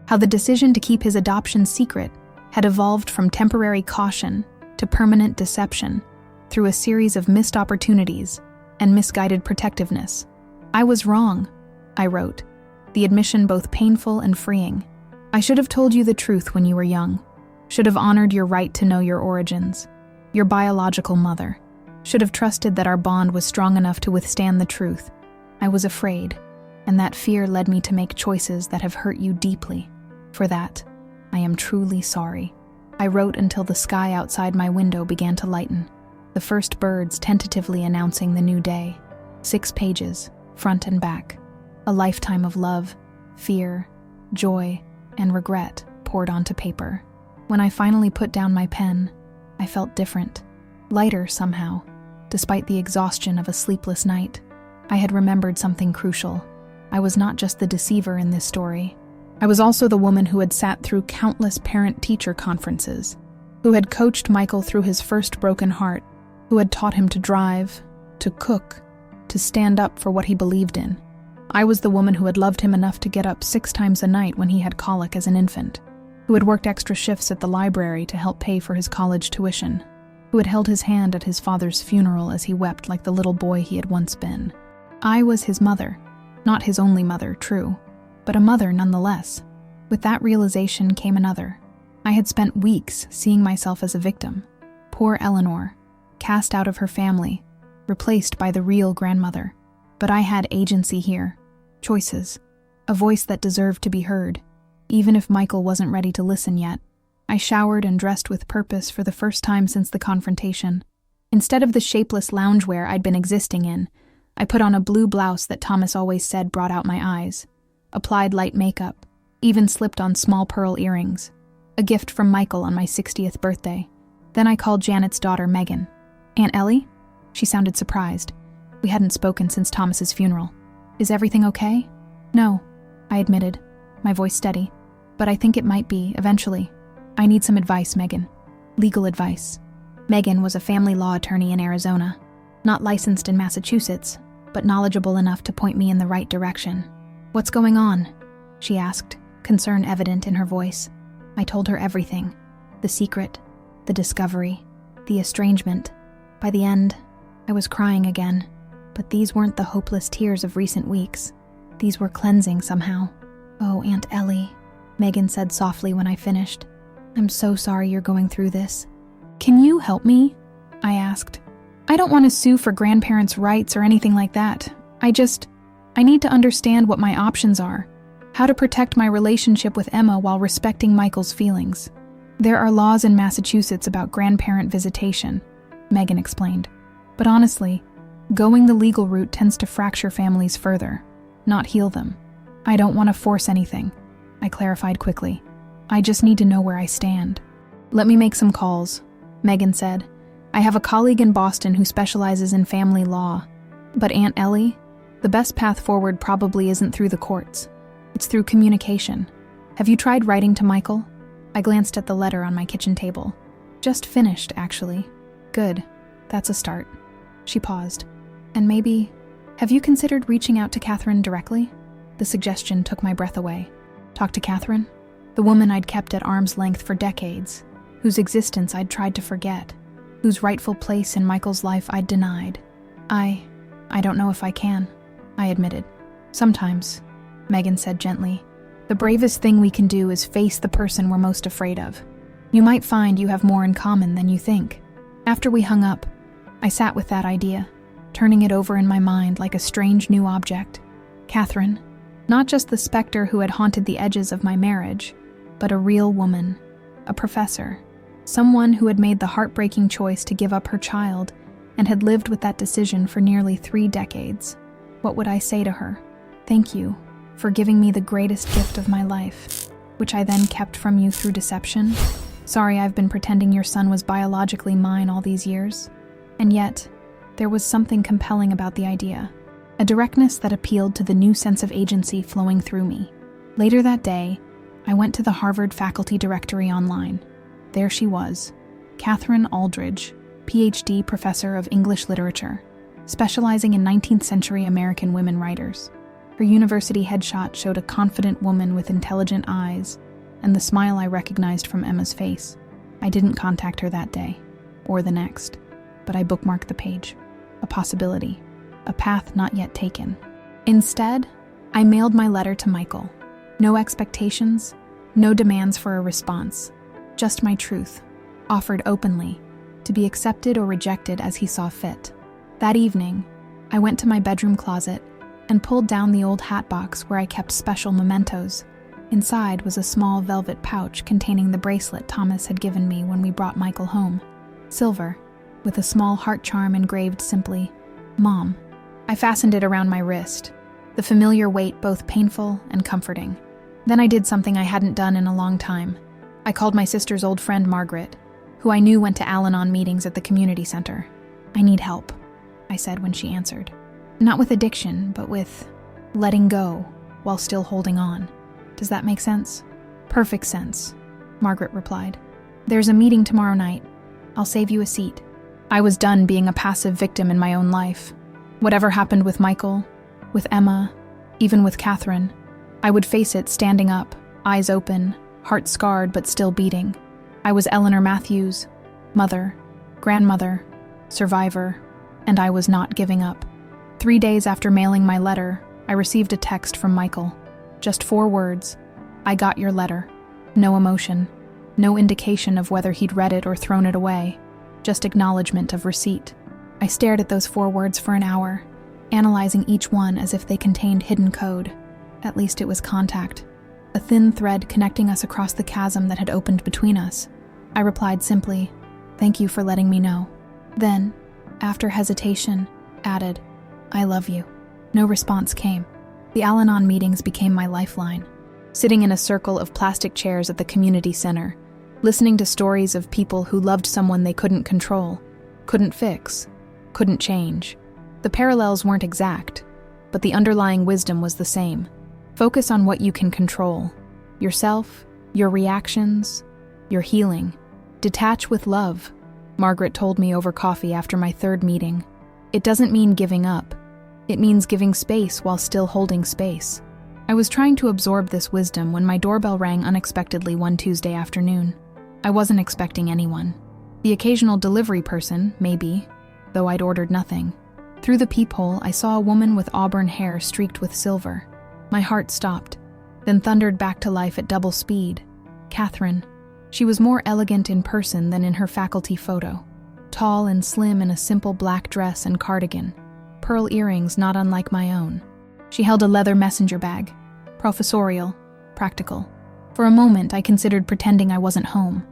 how the decision to keep his adoption secret had evolved from temporary caution to permanent deception through a series of missed opportunities and misguided protectiveness. I was wrong, I wrote, the admission both painful and freeing. I should have told you the truth when you were young, should have honored your right to know your origins, your biological mother, should have trusted that our bond was strong enough to withstand the truth. I was afraid, and that fear led me to make choices that have hurt you deeply. For that, I am truly sorry. I wrote until the sky outside my window began to lighten, the first birds tentatively announcing the new day. 6 pages, front and back. A lifetime of love, fear, joy, and regret poured onto paper. When I finally put down my pen, I felt different, lighter somehow. Despite the exhaustion of a sleepless night, I had remembered something crucial. I was not just the deceiver in this story. I was also the woman who had sat through countless parent-teacher conferences, who had coached Michael through his first broken heart, who had taught him to drive, to cook, to stand up for what he believed in. I was the woman who had loved him enough to get up 6 times a night when he had colic as an infant, who had worked extra shifts at the library to help pay for his college tuition, who had held his hand at his father's funeral as he wept like the little boy he had once been. I was his mother, not his only mother, true, but a mother nonetheless. With that realization came another. I had spent weeks seeing myself as a victim. Poor Eleanor, cast out of her family, replaced by the real grandmother. But I had agency here, choices, a voice that deserved to be heard, even if Michael wasn't ready to listen yet. I showered and dressed with purpose for the first time since the confrontation. Instead of the shapeless loungewear I'd been existing in, I put on a blue blouse that Thomas always said brought out my eyes, applied light makeup, even slipped on small pearl earrings, a gift from Michael on my 60th birthday. Then I called Janet's daughter, Megan. "Aunt Ellie?" She sounded surprised. We hadn't spoken since Thomas's funeral. "Is everything okay?" "No," I admitted, my voice steady. "But I think it might be, eventually. I need some advice, Megan. Legal advice." Megan was a family law attorney in Arizona, not licensed in Massachusetts, but knowledgeable enough to point me in the right direction. "What's going on?" she asked, concern evident in her voice. I told her everything. The secret, the discovery, the estrangement. By the end, I was crying again. But these weren't the hopeless tears of recent weeks. These were cleansing somehow. "Oh, Aunt Ellie," Megan said softly when I finished. "I'm so sorry you're going through this. Can you help me?" I asked. "I don't want to sue for grandparents' rights or anything like that. I need to understand what my options are, how to protect my relationship with Emma while respecting Michael's feelings. There are laws in Massachusetts about grandparent visitation," Megan explained. "But honestly, going the legal route tends to fracture families further, not heal them. I don't want to force anything," I clarified quickly. "I just need to know where I stand." "Let me make some calls," Megan said. "I have a colleague in Boston who specializes in family law. But Aunt Ellie, the best path forward probably isn't through the courts. It's through communication. Have you tried writing to Michael?" I glanced at the letter on my kitchen table. "Just finished, actually." "Good. That's a start." She paused. "And maybe, have you considered reaching out to Catherine directly?" The suggestion took my breath away. Talk to Catherine? The woman I'd kept at arm's length for decades, whose existence I'd tried to forget, whose rightful place in Michael's life I'd denied. I don't know if I can," I admitted. "Sometimes," Megan said gently, "the bravest thing we can do is face the person we're most afraid of. You might find you have more in common than you think." After we hung up, I sat with that idea, turning it over in my mind like a strange new object. Catherine, not just the specter who had haunted the edges of my marriage, but a real woman, a professor, someone who had made the heartbreaking choice to give up her child and had lived with that decision for nearly 3 decades. What would I say to her? "Thank you for giving me the greatest gift of my life, which I then kept from you through deception. Sorry I've been pretending your son was biologically mine all these years. And yet, There was something compelling about the idea, a directness that appealed to the new sense of agency flowing through me. Later that day, I went to the Harvard faculty directory online. There she was, Catherine Aldridge, PhD professor of English literature, specializing in 19th century American women writers. Her university headshot showed a confident woman with intelligent eyes and the smile I recognized from Emma's face. I didn't contact her that day, or the next, but I bookmarked the page. A possibility, a path not yet taken. Instead, I mailed my letter to Michael. No expectations, no demands for a response, just my truth, offered openly, to be accepted or rejected as he saw fit. That evening, I went to my bedroom closet and pulled down the old hat box where I kept special mementos. Inside was a small velvet pouch containing the bracelet Thomas had given me when we brought Michael home. Silver, with a small heart charm engraved simply, Mom. I fastened it around my wrist, the familiar weight both painful and comforting. Then I did something I hadn't done in a long time. I called my sister's old friend Margaret, who I knew went to Al-Anon meetings at the community center. I need help, I said when she answered. Not with addiction, but with letting go while still holding on. Does that make sense? Perfect sense, Margaret replied. There's a meeting tomorrow night. I'll save you a seat. I was done being a passive victim in my own life. Whatever happened with Michael, with Emma, even with Catherine, I would face it standing up, eyes open, heart scarred but still beating. I was Eleanor Matthews, mother, grandmother, survivor, and I was not giving up. 3 days after mailing my letter, I received a text from Michael. Just 4 words. I got your letter. No emotion. No indication of whether he'd read it or thrown it away. Just acknowledgement of receipt. I stared at those 4 words for an hour, analyzing each one as if they contained hidden code. At least it was contact. A thin thread connecting us across the chasm that had opened between us. I replied simply, "Thank you for letting me know." Then, after hesitation, added, "I love you." No response came. The Al-Anon meetings became my lifeline. Sitting in a circle of plastic chairs at the community center, listening to stories of people who loved someone they couldn't control, couldn't fix, couldn't change. The parallels weren't exact, but the underlying wisdom was the same. Focus on what you can control. Yourself, your reactions, your healing. Detach with love, Margaret told me over coffee after my 3rd meeting. It doesn't mean giving up. It means giving space while still holding space. I was trying to absorb this wisdom when my doorbell rang unexpectedly one Tuesday afternoon. I wasn't expecting anyone. The occasional delivery person, maybe, though I'd ordered nothing. Through the peephole, I saw a woman with auburn hair streaked with silver. My heart stopped, then thundered back to life at double speed. Catherine. She was more elegant in person than in her faculty photo. Tall and slim in a simple black dress and cardigan. Pearl earrings not unlike my own. She held a leather messenger bag. Professorial, practical. For a moment, I considered pretending I wasn't home.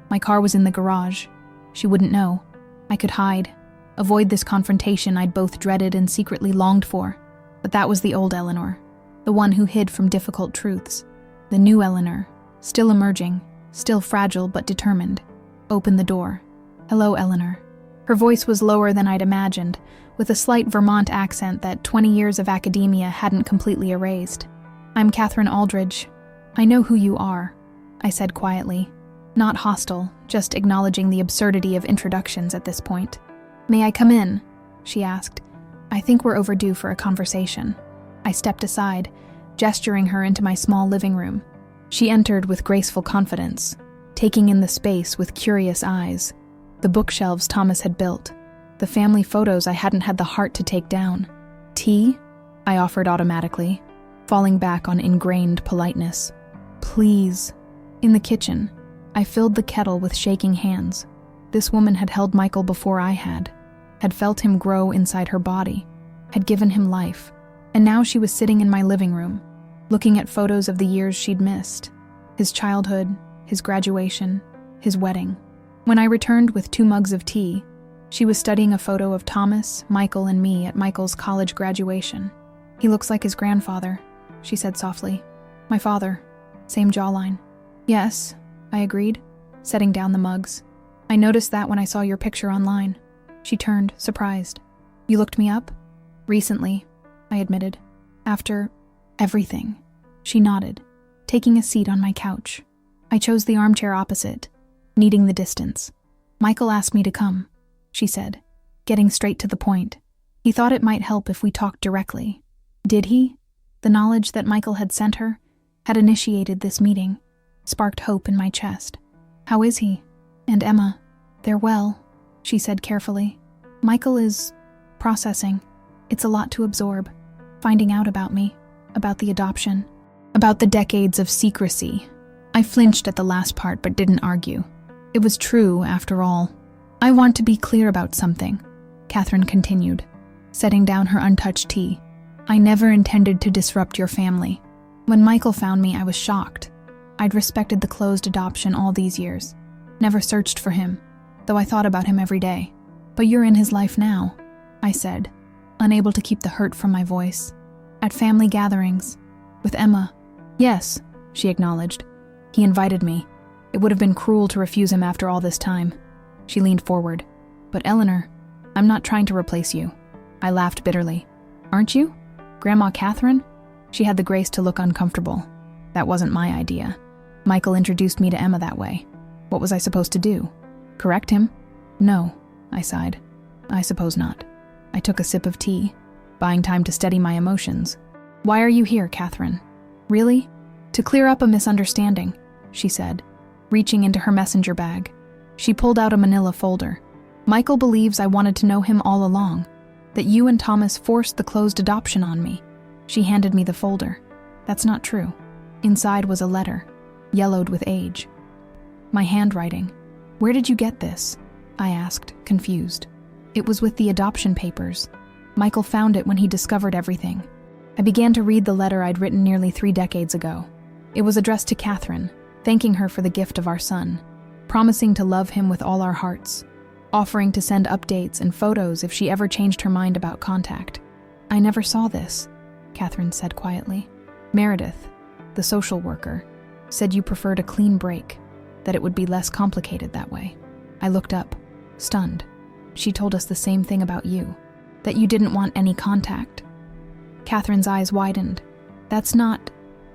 My car was in the garage. She wouldn't know. I could hide, avoid this confrontation I'd both dreaded and secretly longed for. But that was the old Eleanor, the one who hid from difficult truths. The new Eleanor, still emerging, still fragile but determined, opened the door. "Hello, Eleanor." Her voice was lower than I'd imagined, with a slight Vermont accent that 20 years of academia hadn't completely erased. "I'm Catherine Aldridge. I know who you are," I said quietly. Not hostile, just acknowledging the absurdity of introductions at this point. "May I come in?" she asked. "I think we're overdue for a conversation." I stepped aside, gesturing her into my small living room. She entered with graceful confidence, taking in the space with curious eyes. The bookshelves Thomas had built, the family photos I hadn't had the heart to take down. "Tea?" I offered automatically, falling back on ingrained politeness. "Please." In the kitchen, I filled the kettle with shaking hands. This woman had held Michael before I had felt him grow inside her body, had given him life, and now she was sitting in my living room, looking at photos of the years she'd missed, his childhood, his graduation, his wedding. When I returned with 2 mugs of tea, she was studying a photo of Thomas, Michael, and me at Michael's college graduation. "He looks like his grandfather," she said softly. "My father. Same jawline." "Yes," I agreed, setting down the mugs. "I noticed that when I saw your picture online." She turned, surprised. You looked me up? Recently, I admitted. After everything. She nodded, taking a seat on my couch. I chose the armchair opposite, needing the distance. Michael asked me to come, she said, getting straight to the point. He thought it might help if we talked directly. Did he? The knowledge that Michael had sent her, had initiated this meeting, sparked hope in my chest. How is he? And Emma? They're well, she said carefully. Michael is processing. It's a lot to absorb. Finding out about me, about the adoption, about the decades of secrecy. I flinched at the last part but didn't argue. It was true, after all. I want to be clear about something, Catherine continued, setting down her untouched tea. I never intended to disrupt your family. When Michael found me, I was shocked. I'd respected the closed adoption all these years. Never searched for him, though I thought about him every day. But you're in his life now, I said, unable to keep the hurt from my voice. At family gatherings, with Emma. Yes, she acknowledged. He invited me. It would have been cruel to refuse him after all this time. She leaned forward. But Eleanor, I'm not trying to replace you. I laughed bitterly. Aren't you? Grandma Catherine? She had the grace to look uncomfortable. That wasn't my idea. Michael introduced me to Emma that way. What was I supposed to do? Correct him? No, I sighed. I suppose not. I took a sip of tea, buying time to steady my emotions. Why are you here, Catherine? Really? To clear up a misunderstanding, she said, reaching into her messenger bag. She pulled out a manila folder. Michael believes I wanted to know him all along, that you and Thomas forced the closed adoption on me. She handed me the folder. That's not true. Inside was a letter, yellowed with age. My handwriting. Where did you get this? I asked, confused. It was with the adoption papers. Michael found it when he discovered everything. I began to read the letter I'd written nearly 3 decades ago. It was addressed to Catherine, thanking her for the gift of our son, promising to love him with all our hearts, offering to send updates and photos if she ever changed her mind about contact. I never saw this, Catherine said quietly. Meredith, the social worker, said you preferred a clean break, that it would be less complicated that way. I looked up, stunned. She told us the same thing about you, that you didn't want any contact. Catherine's eyes widened. That's not...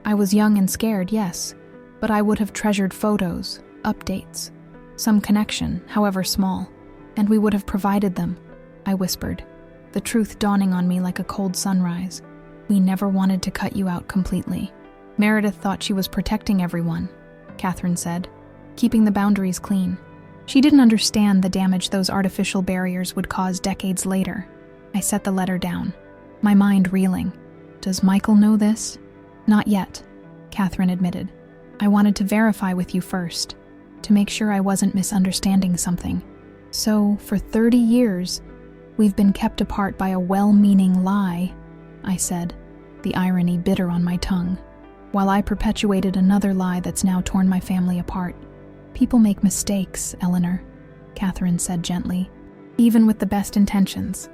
I was young and scared, yes, but I would have treasured photos, updates, some connection, however small, and we would have provided them, I whispered, the truth dawning on me like a cold sunrise. We never wanted to cut you out completely. Meredith thought she was protecting everyone, Catherine said, keeping the boundaries clean. She didn't understand the damage those artificial barriers would cause decades later. I set the letter down, my mind reeling. Does Michael know this? Not yet, Catherine admitted. I wanted to verify with you first, to make sure I wasn't misunderstanding something. So, for 30 years, we've been kept apart by a well-meaning lie, I said, the irony bitter on my tongue, while I perpetuated another lie that's now torn my family apart. People make mistakes, Eleanor, Catherine said gently, even with the best intentions.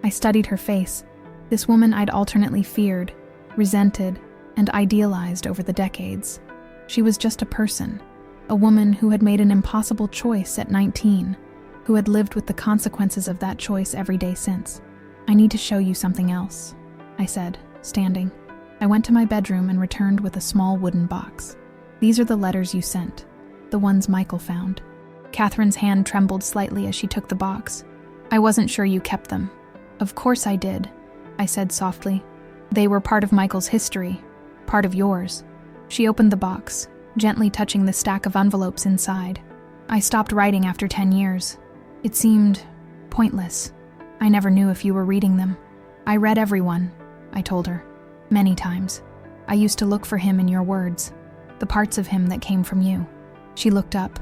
I studied her face, this woman I'd alternately feared, resented, and idealized over the decades. She was just a person, a woman who had made an impossible choice at 19, who had lived with the consequences of that choice every day since. I need to show you something else, I said, standing. I went to my bedroom and returned with a small wooden box. These are the letters you sent, the ones Michael found. Catherine's hand trembled slightly as she took the box. I wasn't sure you kept them. Of course I did, I said softly. They were part of Michael's history, part of yours. She opened the box, gently touching the stack of envelopes inside. I stopped writing after 10 years. It seemed pointless. I never knew if you were reading them. I read every one, I told her, many times. I used to look for him in your words, the parts of him that came from you. She looked up,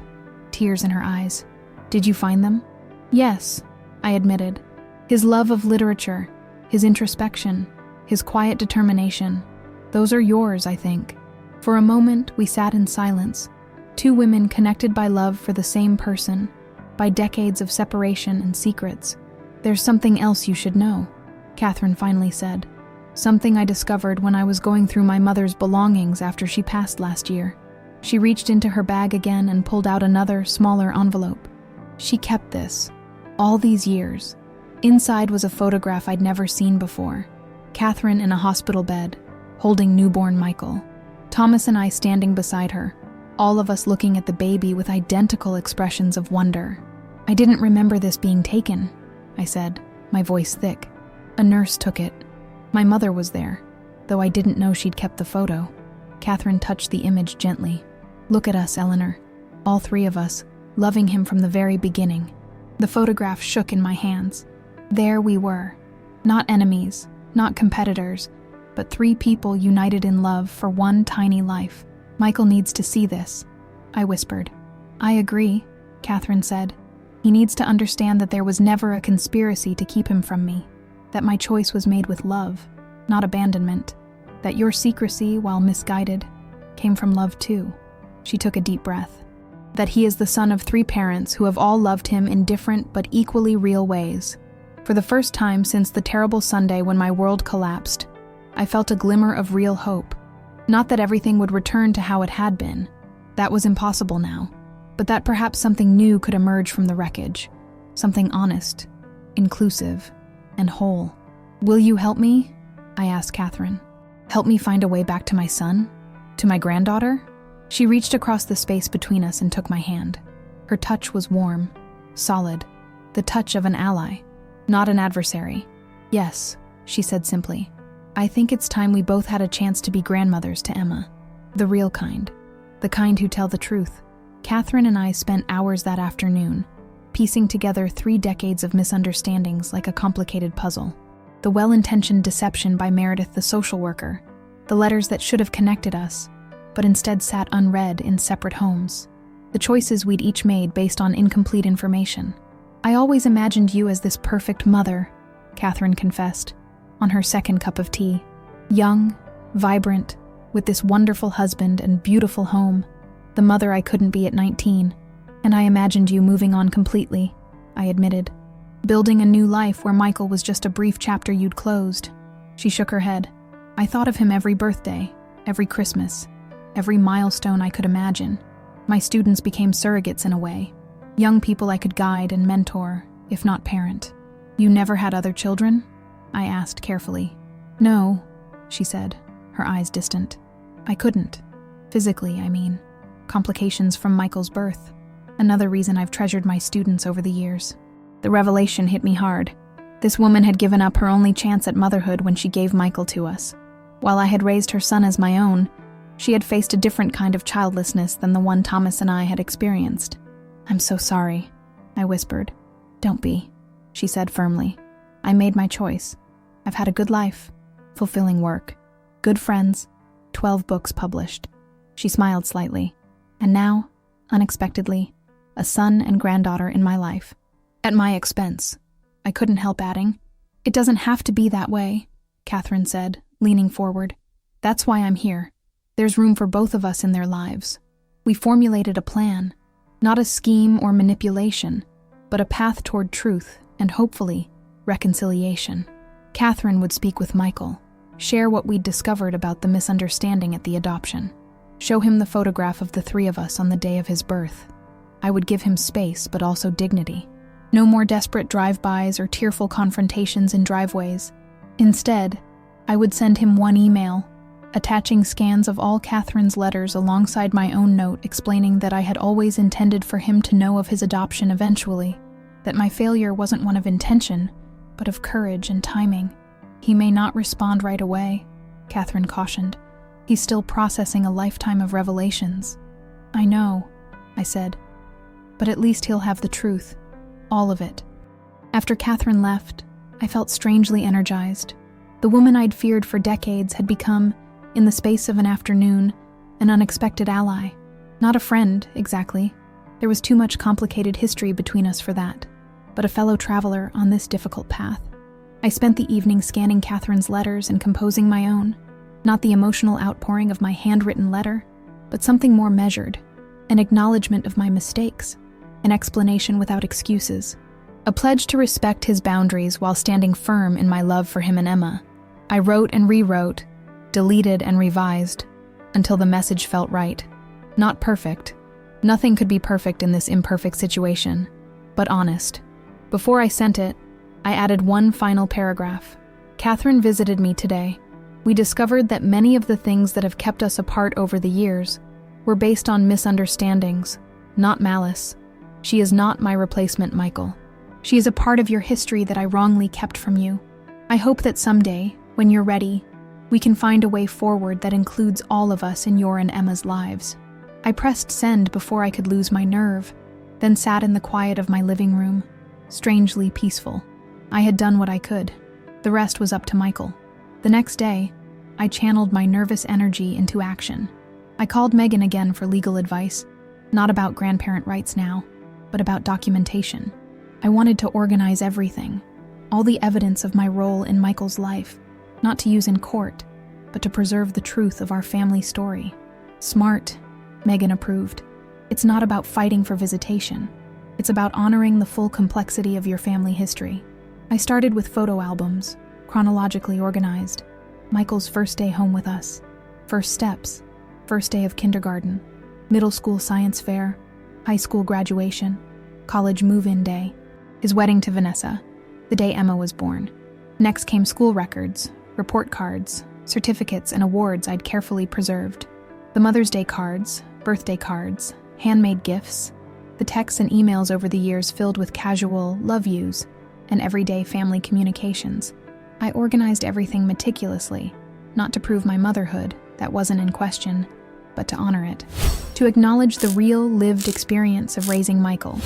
tears in her eyes. Did you find them? Yes, I admitted. His love of literature, his introspection, his quiet determination. Those are yours, I think. For a moment, we sat in silence, 2 women connected by love for the same person, by decades of separation and secrets. There's something else you should know, Catherine finally said. Something I discovered when I was going through my mother's belongings after she passed last year. She reached into her bag again and pulled out another, smaller envelope. She kept this, all these years, Inside was a photograph I'd never seen before. Catherine in a hospital bed, holding newborn Michael. Thomas and I standing beside her, all of us looking at the baby with identical expressions of wonder. "I didn't remember this being taken," I said, my voice thick. "A nurse took it. My mother was there, though I didn't know she'd kept the photo." Catherine touched the image gently. "Look at us, Eleanor. All three of us, loving him from the very beginning." The photograph shook in my hands. There we were. Not enemies, not competitors, but three people united in love for one tiny life. "Michael needs to see this," I whispered. "I agree," Catherine said. "He needs to understand that there was never a conspiracy to keep him from me, that my choice was made with love, not abandonment, that your secrecy, while misguided, came from love too." She took a deep breath. "That he is the son of three parents who have all loved him in different but equally real ways." For the first time since the terrible Sunday when my world collapsed, I felt a glimmer of real hope. Not that everything would return to how it had been. That was impossible now. But that perhaps something new could emerge from the wreckage. Something honest, inclusive, and whole. "Will you help me?" I asked Catherine. "Help me find a way back to my son? To my granddaughter?" She reached across the space between us and took my hand. Her touch was warm, solid, the touch of an ally, not an adversary. "Yes," she said simply. "I think it's time we both had a chance to be grandmothers to Emma. The real kind. The kind who tell the truth." Catherine and I spent hours that afternoon, piecing together 3 decades of misunderstandings like a complicated puzzle. The well-intentioned deception by Meredith the social worker, the letters that should have connected us, but instead sat unread in separate homes, the choices we'd each made based on incomplete information. "I always imagined you as this perfect mother," Catherine confessed, on her second cup of tea. "Young, vibrant, with this wonderful husband and beautiful home. The mother I couldn't be at 19. And I imagined you moving on completely," I admitted. "Building a new life where Michael was just a brief chapter you'd closed." She shook her head. "I thought of him every birthday, every Christmas, every milestone I could imagine. My students became surrogates in a way. Young people I could guide and mentor, if not parent." "You never had other children?" I asked carefully. "No," she said, her eyes distant. "I couldn't. Physically, I mean. Complications from Michael's birth. Another reason I've treasured my students over the years." The revelation hit me hard. This woman had given up her only chance at motherhood when she gave Michael to us. While I had raised her son as my own, she had faced a different kind of childlessness than the one Thomas and I had experienced. "I'm so sorry," I whispered. "Don't be," she said firmly. "I made my choice. I've had a good life, fulfilling work, good friends, 12 books published." She smiled slightly. "And now, unexpectedly, a son and granddaughter in my life. At my expense." I couldn't help adding, "It doesn't have to be that way," Catherine said, leaning forward. "That's why I'm here. There's room for both of us in their lives. We formulated a plan, not a scheme or manipulation, but a path toward truth and, hopefully, reconciliation." Catherine would speak with Michael, share what we'd discovered about the misunderstanding at the adoption, show him the photograph of the 3 of us on the day of his birth. I would give him space, but also dignity. No more desperate drive-bys or tearful confrontations in driveways. Instead, I would send him one email, attaching scans of all Catherine's letters alongside my own note explaining that I had always intended for him to know of his adoption eventually, that my failure wasn't one of intention, but of courage and timing. "He may not respond right away," Catherine cautioned. "He's still processing a lifetime of revelations." "I know," I said, "but at least he'll have the truth, all of it." After Catherine left, I felt strangely energized. The woman I'd feared for decades had become, in the space of an afternoon, an unexpected ally. Not a friend, exactly. There was too much complicated history between us for that, but a fellow traveler on this difficult path. I spent the evening scanning Catherine's letters and composing my own. Not the emotional outpouring of my handwritten letter, but something more measured, an acknowledgement of my mistakes, an explanation without excuses, a pledge to respect his boundaries while standing firm in my love for him and Emma. I wrote and rewrote, deleted and revised, until the message felt right. Not perfect. Nothing could be perfect in this imperfect situation, but honest. Before I sent it, I added one final paragraph. Catherine visited me today. We discovered that many of the things that have kept us apart over the years were based on misunderstandings, not malice. She is not my replacement, Michael. She is a part of your history that I wrongly kept from you. I hope that someday, when you're ready, we can find a way forward that includes all of us in your and Emma's lives. I pressed send before I could lose my nerve, then sat in the quiet of my living room, strangely peaceful. I had done what I could. The rest was up to Michael. The next day, I channeled my nervous energy into action. I called Megan again for legal advice, not about grandparent rights now, but about documentation. I wanted to organize everything, all the evidence of my role in Michael's life, not to use in court, but to preserve the truth of our family story. Smart, Megan approved. It's not about fighting for visitation. It's about honoring the full complexity of your family history. I started with photo albums, chronologically organized. Michael's first day home with us, first steps, first day of kindergarten, middle school science fair, high school graduation, college move-in day, his wedding to Vanessa, the day Emma was born. Next came school records, report cards, certificates, and awards I'd carefully preserved. The Mother's Day cards, birthday cards, handmade gifts, the texts and emails over the years filled with casual love yous and everyday family communications. I organized everything meticulously, not to prove my motherhood, that wasn't in question, but to honor it. To acknowledge the real, lived experience of raising Michael,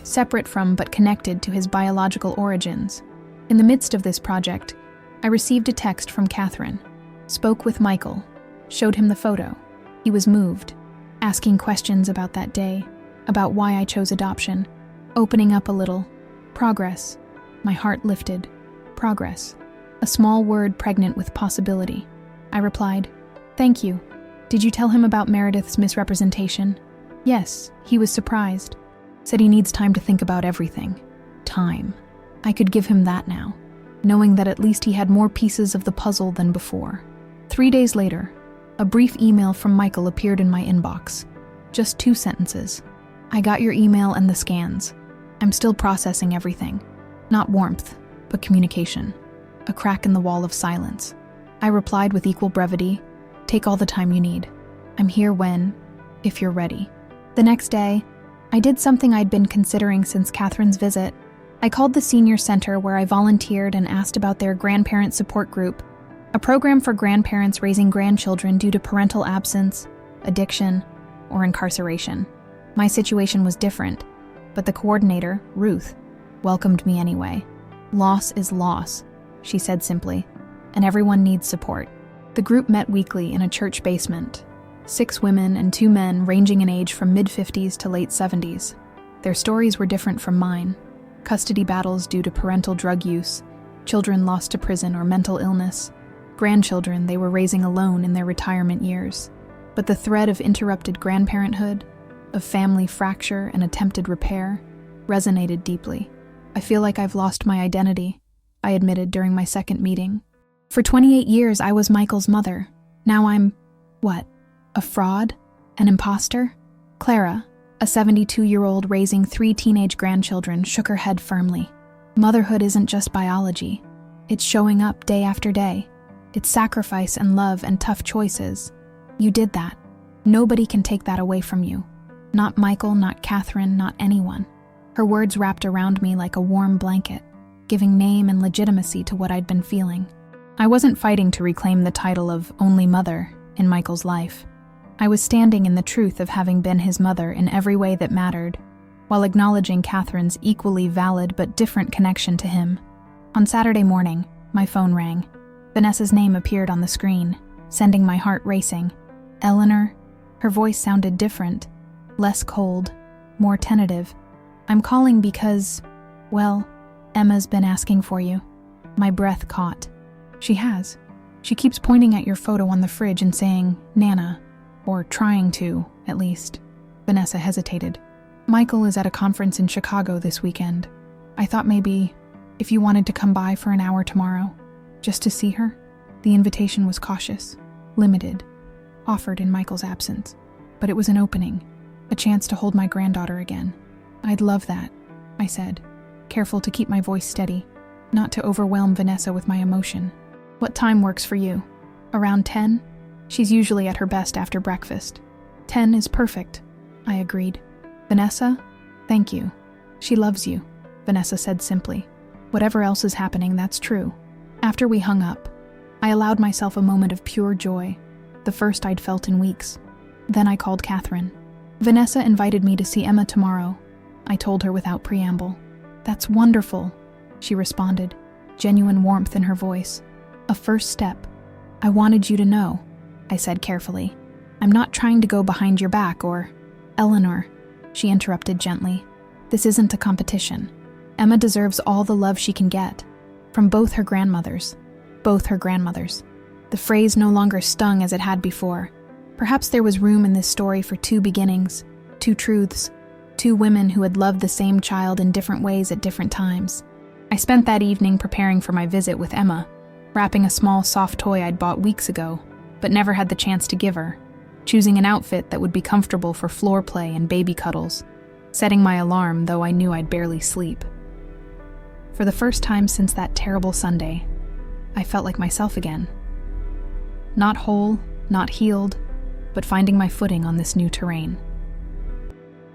separate from but connected to his biological origins. In the midst of this project, I received a text from Catherine, spoke with Michael, showed him the photo. He was moved, asking questions about that day, about why I chose adoption, opening up a little. Progress. My heart lifted. Progress. A small word pregnant with possibility. I replied, "Thank you. Did you tell him about Meredith's misrepresentation?" "Yes, he was surprised. Said he needs time to think about everything." Time. I could give him that now, knowing that at least he had more pieces of the puzzle than before. 3 days later, a brief email from Michael appeared in my inbox. Just 2 sentences. "I got your email and the scans. I'm still processing everything. Not warmth, but communication." A crack in the wall of silence. I replied with equal brevity, "Take all the time you need. I'm here if you're ready." The next day, I did something I'd been considering since Catherine's visit. I called the senior center where I volunteered and asked about their grandparent support group, a program for grandparents raising grandchildren due to parental absence, addiction, or incarceration. My situation was different, but the coordinator, Ruth, welcomed me anyway. "Loss is loss," she said simply, "and everyone needs support." The group met weekly in a church basement. 6 women and 2 men ranging in age from mid-50s to late 70s. Their stories were different from mine. Custody battles due to parental drug use, children lost to prison or mental illness, grandchildren they were raising alone in their retirement years. But the thread of interrupted grandparenthood, of family fracture and attempted repair, resonated deeply. "I feel like I've lost my identity," I admitted during my second meeting. "For 28 years I was Michael's mother. Now I'm, what, a fraud? An imposter?" Clara, a 72-year-old raising 3 teenage grandchildren, shook her head firmly. "Motherhood isn't just biology. It's showing up day after day. It's sacrifice and love and tough choices. You did that. Nobody can take that away from you. Not Michael, not Catherine, not anyone." Her words wrapped around me like a warm blanket, giving name and legitimacy to what I'd been feeling. I wasn't fighting to reclaim the title of only mother in Michael's life. I was standing in the truth of having been his mother in every way that mattered, while acknowledging Catherine's equally valid but different connection to him. On Saturday morning, my phone rang. Vanessa's name appeared on the screen, sending my heart racing. "Eleanor?" Her voice sounded different, less cold, more tentative. "I'm calling because, well, Emma's been asking for you." My breath caught. "She has. She keeps pointing at your photo on the fridge and saying, 'Nana,' or trying to, at least." Vanessa hesitated. "Michael is at a conference in Chicago this weekend. I thought maybe if you wanted to come by for an hour tomorrow, just to see her." The invitation was cautious, limited, offered in Michael's absence. But it was an opening, a chance to hold my granddaughter again. "I'd love that," I said, careful to keep my voice steady. not to overwhelm Vanessa with my emotion. What time works for you? Around 10? She's usually at her best after breakfast. 10 is perfect, I agreed. Vanessa? Thank you. She loves you, Vanessa said simply. Whatever else is happening, that's true. After we hung up, I allowed myself a moment of pure joy, the first I'd felt in weeks. Then I called Catherine. Vanessa invited me to see Emma tomorrow, I told her without preamble. That's wonderful, she responded, genuine warmth in her voice. A first step. I wanted you to know, I said carefully. I'm not trying to go behind your back or… Eleanor, she interrupted gently. This isn't a competition. Emma deserves all the love she can get. From both her grandmothers. Both her grandmothers. The phrase no longer stung as it had before. Perhaps there was room in this story for two beginnings, two truths, two women who had loved the same child in different ways at different times. I spent that evening preparing for my visit with Emma, wrapping a small soft toy I'd bought weeks ago, but never had the chance to give her, choosing an outfit that would be comfortable for floor play and baby cuddles, setting my alarm though I knew I'd barely sleep. For the first time since that terrible Sunday, I felt like myself again. Not whole, not healed, but finding my footing on this new terrain.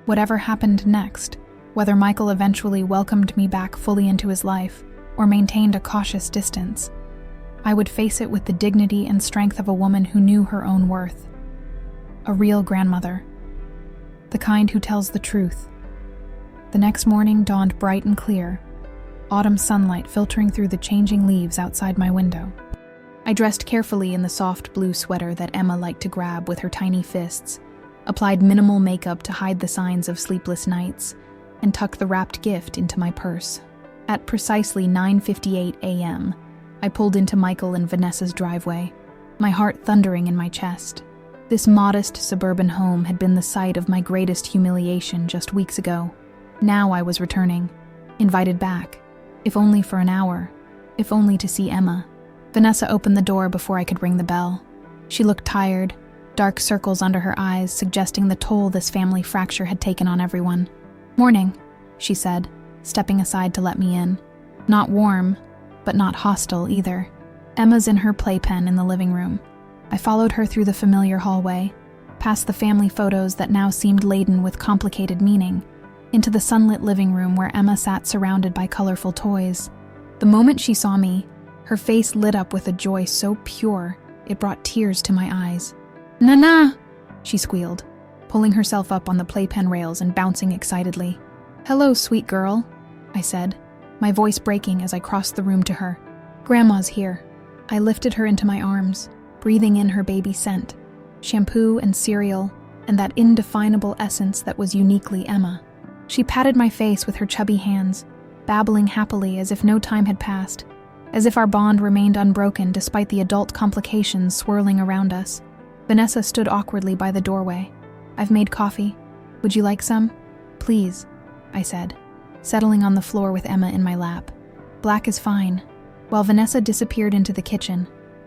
Whatever happened next, whether Michael eventually welcomed me back fully into his life or maintained a cautious distance, I would face it with the dignity and strength of a woman who knew her own worth. A real grandmother. The kind who tells the truth. The next morning dawned bright and clear, autumn sunlight filtering through the changing leaves outside my window. I dressed carefully in the soft blue sweater that Emma liked to grab with her tiny fists, applied minimal makeup to hide the signs of sleepless nights, and tucked the wrapped gift into my purse. At precisely 9:58 a.m., I pulled into Michael and Vanessa's driveway, my heart thundering in my chest. This modest suburban home had been the site of my greatest humiliation just weeks ago. Now I was returning, invited back, if only for an hour, if only to see Emma. Vanessa opened the door before I could ring the bell. She looked tired, dark circles under her eyes suggesting the toll this family fracture had taken on everyone. "Morning," she said, stepping aside to let me in. Not warm, but not hostile either. Emma's in her playpen in the living room. I followed her through the familiar hallway, past the family photos that now seemed laden with complicated meaning, into the sunlit living room where Emma sat surrounded by colorful toys. The moment she saw me, her face lit up with a joy so pure, it brought tears to my eyes. "Nana!" she squealed, pulling herself up on the playpen rails and bouncing excitedly. "Hello, sweet girl," I said, my voice breaking as I crossed the room to her. "Grandma's here." I lifted her into my arms, breathing in her baby scent, shampoo and cereal, and that indefinable essence that was uniquely Emma. She patted my face with her chubby hands, babbling happily as if no time had passed, as if our bond remained unbroken despite the adult complications swirling around us. Vanessa stood awkwardly by the doorway. "I've made coffee. Would you like some?" "Please," I said, settling on the floor with Emma in my lap. "Black is fine." While Vanessa disappeared into the kitchen,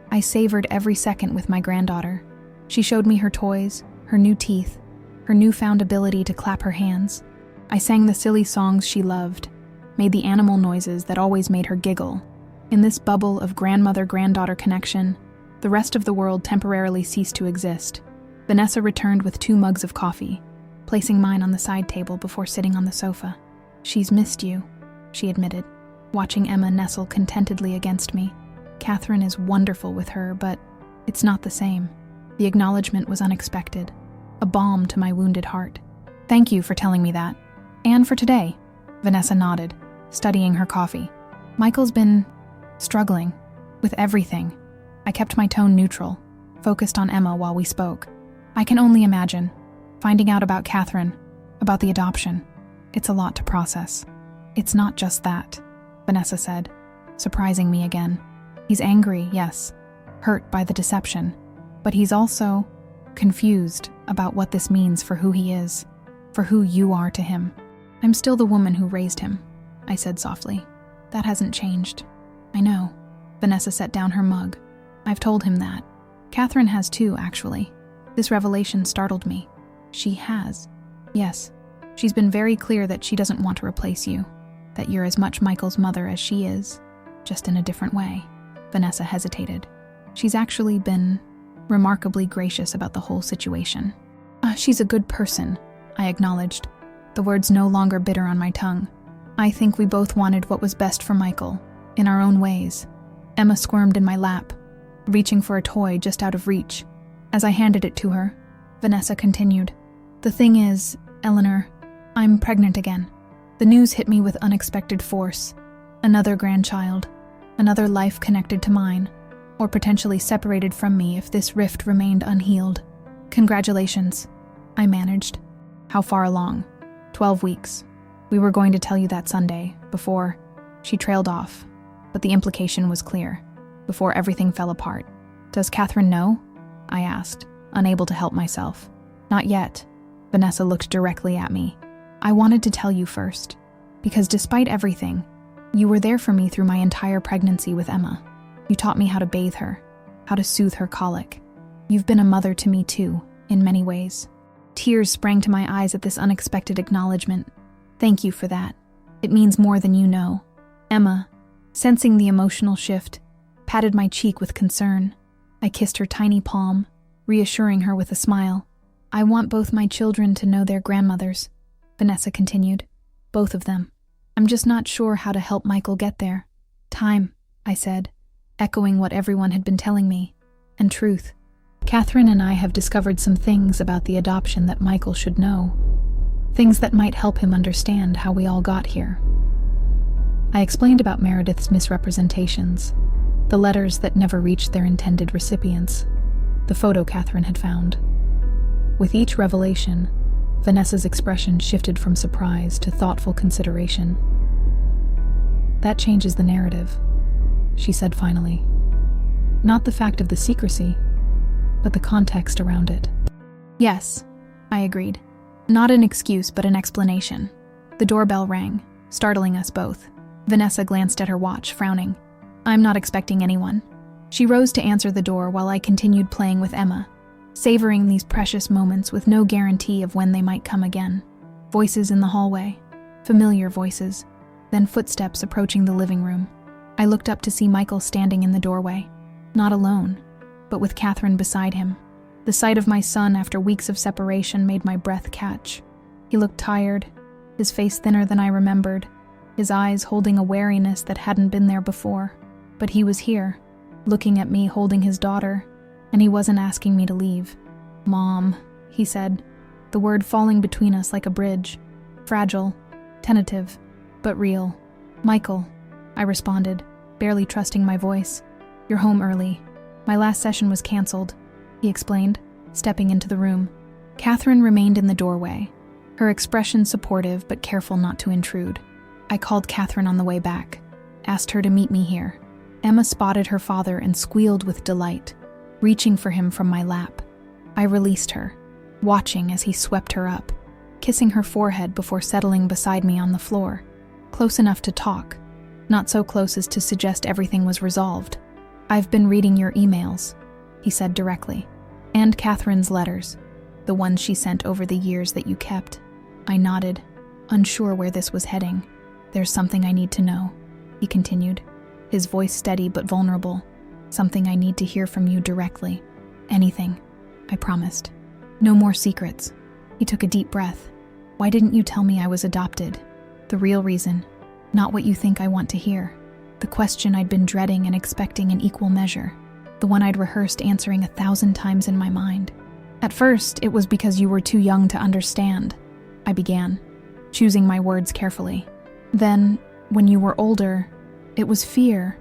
I savored every second with my granddaughter. She showed me her toys, her new teeth, her newfound ability to clap her hands. I sang the silly songs she loved, made the animal noises that always made her giggle. In this bubble of grandmother-granddaughter connection, the rest of the world temporarily ceased to exist. Vanessa returned with 2 mugs of coffee, placing mine on the side table before sitting on the sofa. "She's missed you," she admitted, watching Emma nestle contentedly against me. "Catherine is wonderful with her, but it's not the same." The acknowledgement was unexpected, a balm to my wounded heart. "Thank you for telling me that. And for today," Vanessa nodded, studying her coffee. "Michael's been struggling with everything." I kept my tone neutral, focused on Emma while we spoke. "I can only imagine. Finding out about Catherine, about the adoption. It's a lot to process." "It's not just that," Vanessa said, surprising me again. "He's angry, yes, hurt by the deception, but he's also confused about what this means for who he is, for who you are to him." "I'm still the woman who raised him," I said softly. "That hasn't changed." "I know." Vanessa set down her mug. "I've told him that. Catherine has too, actually. This revelation startled me." "She has?" "Yes. She's been very clear that she doesn't want to replace you, that you're as much Michael's mother as she is. just in a different way. Vanessa hesitated. She's actually been remarkably gracious about the whole situation. She's a good person, I acknowledged, the words no longer bitter on my tongue. I think we both wanted what was best for Michael, in our own ways. Emma squirmed in my lap, reaching for a toy just out of reach. As I handed it to her, Vanessa continued, "The thing is, Eleanor, I'm pregnant again. The news hit me with unexpected force. Another grandchild, another life connected to mine, or potentially separated from me if this rift remained unhealed. Congratulations," I managed. "How far along?" 12 weeks. We were going to tell you that Sunday, before..." She trailed off, but the implication was clear. Before everything fell apart. "Does Catherine know?" I asked, unable to help myself. "Not yet." Vanessa looked directly at me. "I wanted to tell you first, because despite everything, you were there for me through my entire pregnancy with Emma. You taught me how to bathe her, how to soothe her colic. You've been a mother to me too, in many ways." Tears sprang to my eyes at this unexpected acknowledgement. "Thank you for that. It means more than you know." Emma, sensing the emotional shift, patted my cheek with concern. I kissed her tiny palm, reassuring her with a smile. "I want both my children to know their grandmothers," Vanessa continued. "Both of them. I'm just not sure how to help Michael get there." "Time," I said, echoing what everyone had been telling me. "And truth. Catherine and I have discovered some things about the adoption that Michael should know. Things that might help him understand how we all got here." I explained about Meredith's misrepresentations, the letters that never reached their intended recipients, the photo Catherine had found. With each revelation, Vanessa's expression shifted from surprise to thoughtful consideration. "That changes the narrative," she said finally. "Not the fact of the secrecy, but the context around it." "Yes," I agreed. Not an excuse, but an explanation. The doorbell rang, startling us both. Vanessa glanced at her watch, frowning. "I'm not expecting anyone." She rose to answer the door while I continued playing with Emma, savoring these precious moments with no guarantee of when they might come again. Voices in the hallway, familiar voices, then footsteps approaching the living room. I looked up to see Michael standing in the doorway, not alone, but with Catherine beside him. The sight of my son after weeks of separation made my breath catch. He looked tired, his face thinner than I remembered, his eyes holding a wariness that hadn't been there before. But he was here, looking at me holding his daughter, and he wasn't asking me to leave. "Mom," he said, the word falling between us like a bridge. Fragile, tentative, but real. "Michael," I responded, barely trusting my voice. "You're home early. My last session was canceled," he explained, stepping into the room. Catherine remained in the doorway, her expression supportive but careful not to intrude. I called Catherine on the way back, asked her to meet me here. Emma spotted her father and squealed with delight, reaching for him from my lap. I released her, watching as he swept her up, kissing her forehead before settling beside me on the floor, close enough to talk, not so close as to suggest everything was resolved. "I've been reading your emails," he said directly, "and Catherine's letters, the ones she sent over the years that you kept." I nodded, unsure where this was heading. "There's something I need to know," he continued, his voice steady but vulnerable. "Something I need to hear from you directly. Anything," I promised. "No more secrets." He took a deep breath. "Why didn't you tell me I was adopted? The real reason, not what you think I want to hear. The question I'd been dreading and expecting in equal measure. The one I'd rehearsed answering 1,000 times in my mind. At first, it was because you were too young to understand," I began, choosing my words carefully. "Then, when you were older, it was fear.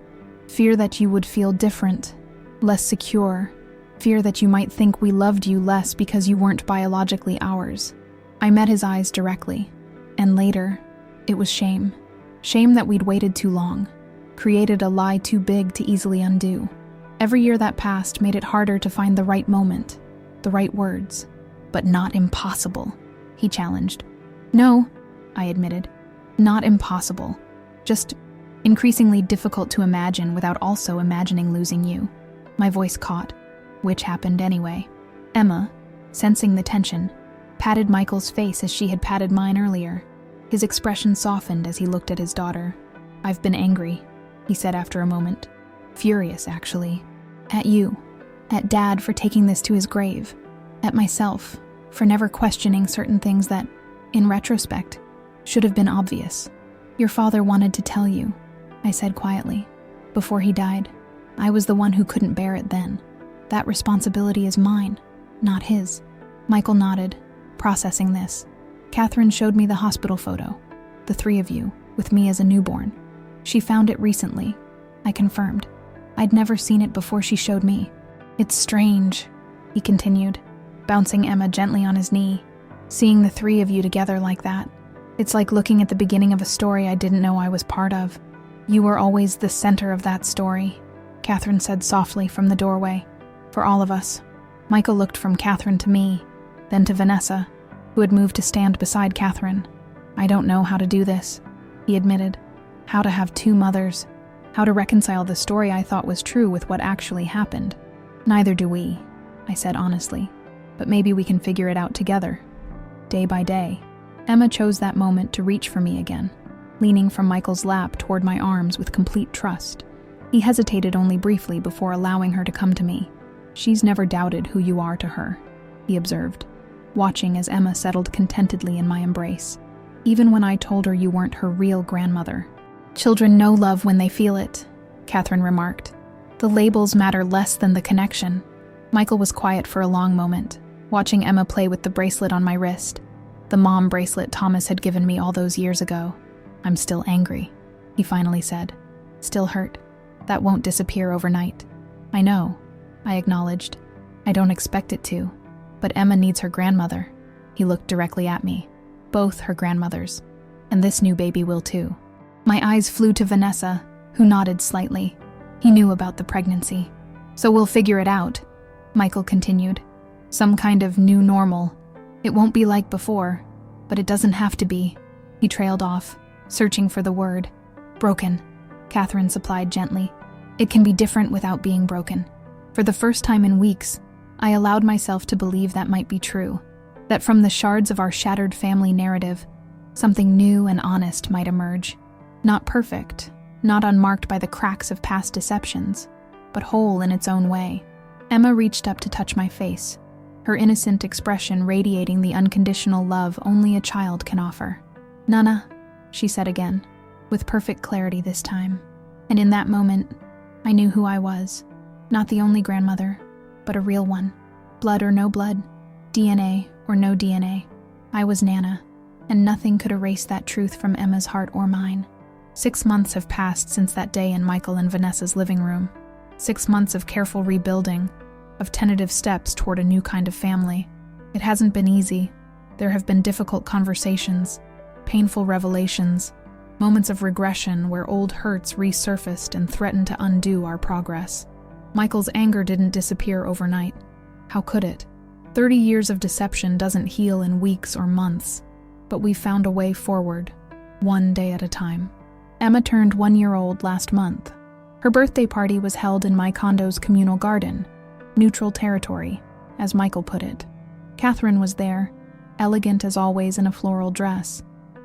Fear that you would feel different, less secure. Fear that you might think we loved you less because you weren't biologically ours." I met his eyes directly, and later, it was shame. Shame that we'd waited too long, created a lie too big to easily undo. Every year that passed made it harder to find the right moment, the right words. "But not impossible," he challenged. "No," I admitted. "Not impossible. Just increasingly difficult to imagine without also imagining losing you." My voice caught, which happened anyway. Emma, sensing the tension, patted Michael's face as she had patted mine earlier. His expression softened as he looked at his daughter. "I've been angry," he said after a moment. Furious, actually. At you. At Dad for taking this to his grave. At myself for never questioning certain things that, in retrospect, should have been obvious. Your father wanted to tell you, I said quietly. Before he died, I was the one who couldn't bear it then. That responsibility is mine, not his. Michael nodded, processing this. Catherine showed me the hospital photo. The three of you, with me as a newborn. She found it recently, I confirmed. I'd never seen it before she showed me. It's strange, he continued, bouncing Emma gently on his knee. Seeing the three of you together like that. It's like looking at the beginning of a story I didn't know I was part of. You were always the center of that story, Catherine said softly from the doorway. For all of us. Michael looked from Catherine to me, then to Vanessa, who had moved to stand beside Catherine. I don't know how to do this, he admitted. How to have two mothers. How to reconcile the story I thought was true with what actually happened. Neither do we, I said honestly. But maybe we can figure it out together. Day by day. Emma chose that moment to reach for me again, leaning from Michael's lap toward my arms with complete trust. He hesitated only briefly before allowing her to come to me. She's never doubted who you are to her, he observed, watching as Emma settled contentedly in my embrace. Even when I told her you weren't her real grandmother. Children know love when they feel it, Catherine remarked. The labels matter less than the connection. Michael was quiet for a long moment, watching Emma play with the bracelet on my wrist. The mom bracelet Thomas had given me all those years ago. I'm still angry, he finally said. Still hurt. That won't disappear overnight. I know, I acknowledged. I don't expect it to. But Emma needs her grandmother. He looked directly at me. Both her grandmothers. And this new baby will too. My eyes flew to Vanessa, who nodded slightly. He knew about the pregnancy. So we'll figure it out, Michael continued. Some kind of new normal. It won't be like before, but it doesn't have to be. He trailed off, searching for the word. Broken, Catherine supplied gently. It can be different without being broken. For the first time in weeks, I allowed myself to believe that might be true. That from the shards of our shattered family narrative, something new and honest might emerge. Not perfect, not unmarked by the cracks of past deceptions, but whole in its own way. Emma reached up to touch my face, her innocent expression radiating the unconditional love only a child can offer. Nana, she said again, with perfect clarity this time. And in that moment, I knew who I was. Not the only grandmother, but a real one. Blood or no blood, DNA or no DNA. I was Nana, and nothing could erase that truth from Emma's heart or mine. 6 months have passed since that day in Michael and Vanessa's living room. 6 months of careful rebuilding, of tentative steps toward a new kind of family. It hasn't been easy. There have been difficult conversations, painful revelations, moments of regression where old hurts resurfaced and threatened to undo our progress. Michael's anger didn't disappear overnight. How could it? 30 years of deception doesn't heal in weeks or months, but we found a way forward, one day at a time. Emma turned 1 year old last month. Her birthday party was held in my condo's communal garden, neutral territory, as Michael put it. Catherine was there, elegant as always in a floral dress,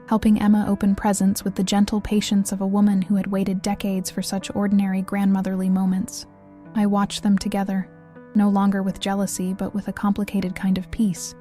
helping Emma open presents with the gentle patience of a woman who had waited decades for such ordinary grandmotherly moments. I watched them together, no longer with jealousy, but with a complicated kind of peace.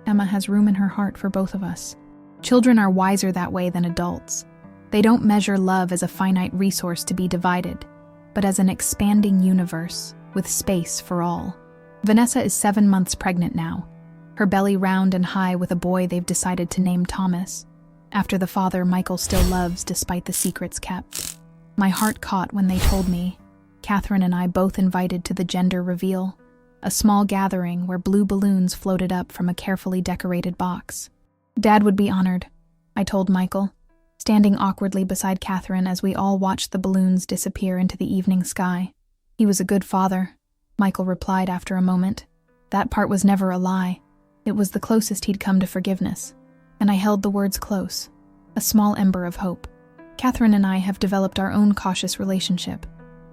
Emma has room in her heart for both of us. Children are wiser that way than adults. They don't measure love as a finite resource to be divided, but as an expanding universe with space for all. Vanessa is 7 months pregnant now, her belly round and high with a boy they've decided to name Thomas, after the father Michael still loves despite the secrets kept. My heart caught when they told me. Catherine and I both invited to the gender reveal, a small gathering where blue balloons floated up from a carefully decorated box. Dad would be honored, I told Michael, standing awkwardly beside Catherine as we all watched the balloons disappear into the evening sky. He was a good father, Michael replied after a moment. That part was never a lie. It was the closest he'd come to forgiveness, and I held the words close, a small ember of hope. Catherine and I have developed our own cautious relationship.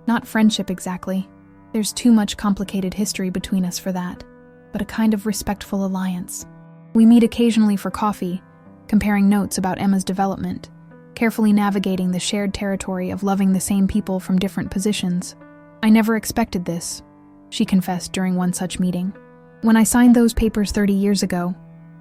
Not friendship exactly. There's too much complicated history between us for that, but a kind of respectful alliance. We meet occasionally for coffee, comparing notes about Emma's development, carefully navigating the shared territory of loving the same people from different positions. "I never expected this," she confessed during one such meeting. "When I signed those papers 30 years ago,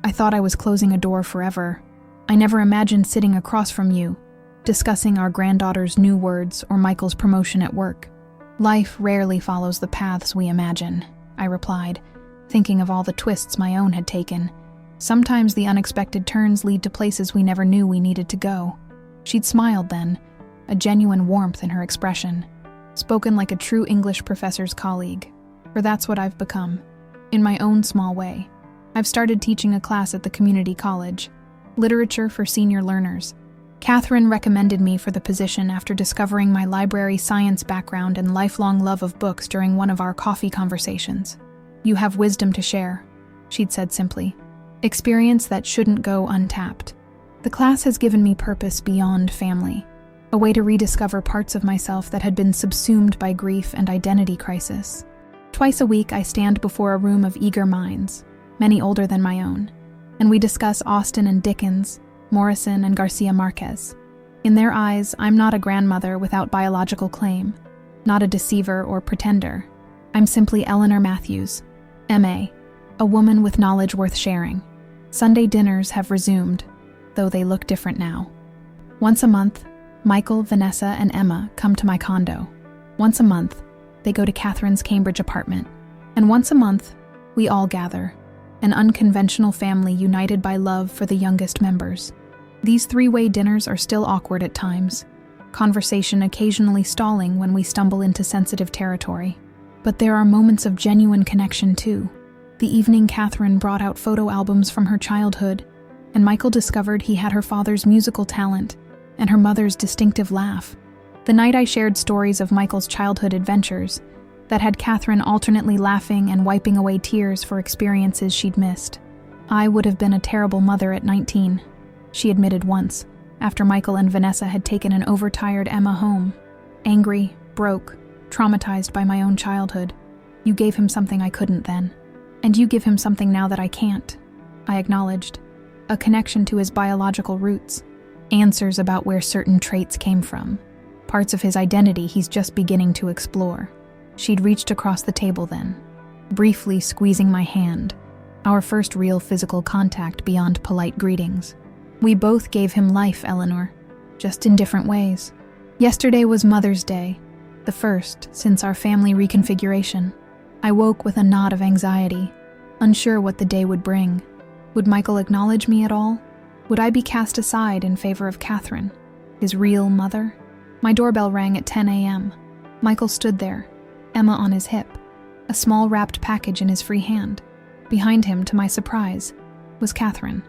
I thought I was closing a door forever. I never imagined sitting across from you, discussing our granddaughter's new words or Michael's promotion at work." "Life rarely follows the paths we imagine," I replied, thinking of all the twists my own had taken. "Sometimes the unexpected turns lead to places we never knew we needed to go." She'd smiled then, a genuine warmth in her expression, spoken like a true English professor's colleague. For that's what I've become, in my own small way. I've started teaching a class at the community college, literature for senior learners. Catherine recommended me for the position after discovering my library science background and lifelong love of books during one of our coffee conversations. "You have wisdom to share," she'd said simply. "Experience that shouldn't go untapped." The class has given me purpose beyond family, a way to rediscover parts of myself that had been subsumed by grief and identity crisis. Twice a week I stand before a room of eager minds, many older than my own, and we discuss Austen and Dickens, Morrison and Garcia Marquez. In their eyes, I'm not a grandmother without biological claim, not a deceiver or pretender. I'm simply Eleanor Matthews, M.A., a woman with knowledge worth sharing. Sunday dinners have resumed, though they look different now. Once a month, Michael, Vanessa, and Emma come to my condo. Once a month, they go to Catherine's Cambridge apartment. And once a month, we all gather, an unconventional family united by love for the youngest members. These three-way dinners are still awkward at times, conversation occasionally stalling when we stumble into sensitive territory. But there are moments of genuine connection too. The evening Catherine brought out photo albums from her childhood, and Michael discovered he had her father's musical talent and her mother's distinctive laugh. The night I shared stories of Michael's childhood adventures that had Catherine alternately laughing and wiping away tears for experiences she'd missed. "I would have been a terrible mother at 19, she admitted once, after Michael and Vanessa had taken an overtired Emma home. "Angry, broke, traumatized by my own childhood. You gave him something I couldn't then. And you give him something now that I can't," I acknowledged. "A connection to his biological roots. Answers about where certain traits came from. Parts of his identity he's just beginning to explore." She'd reached across the table then, briefly squeezing my hand, our first real physical contact beyond polite greetings. "We both gave him life, Eleanor, just in different ways. Yesterday was Mother's Day, the first since our family reconfiguration. I woke with a knot of anxiety, unsure what the day would bring. Would Michael acknowledge me at all? Would I be cast aside in favor of Catherine, his real mother? My doorbell rang at 10 a.m. Michael stood there, Emma on his hip, a small wrapped package in his free hand. Behind him, to my surprise, was Catherine.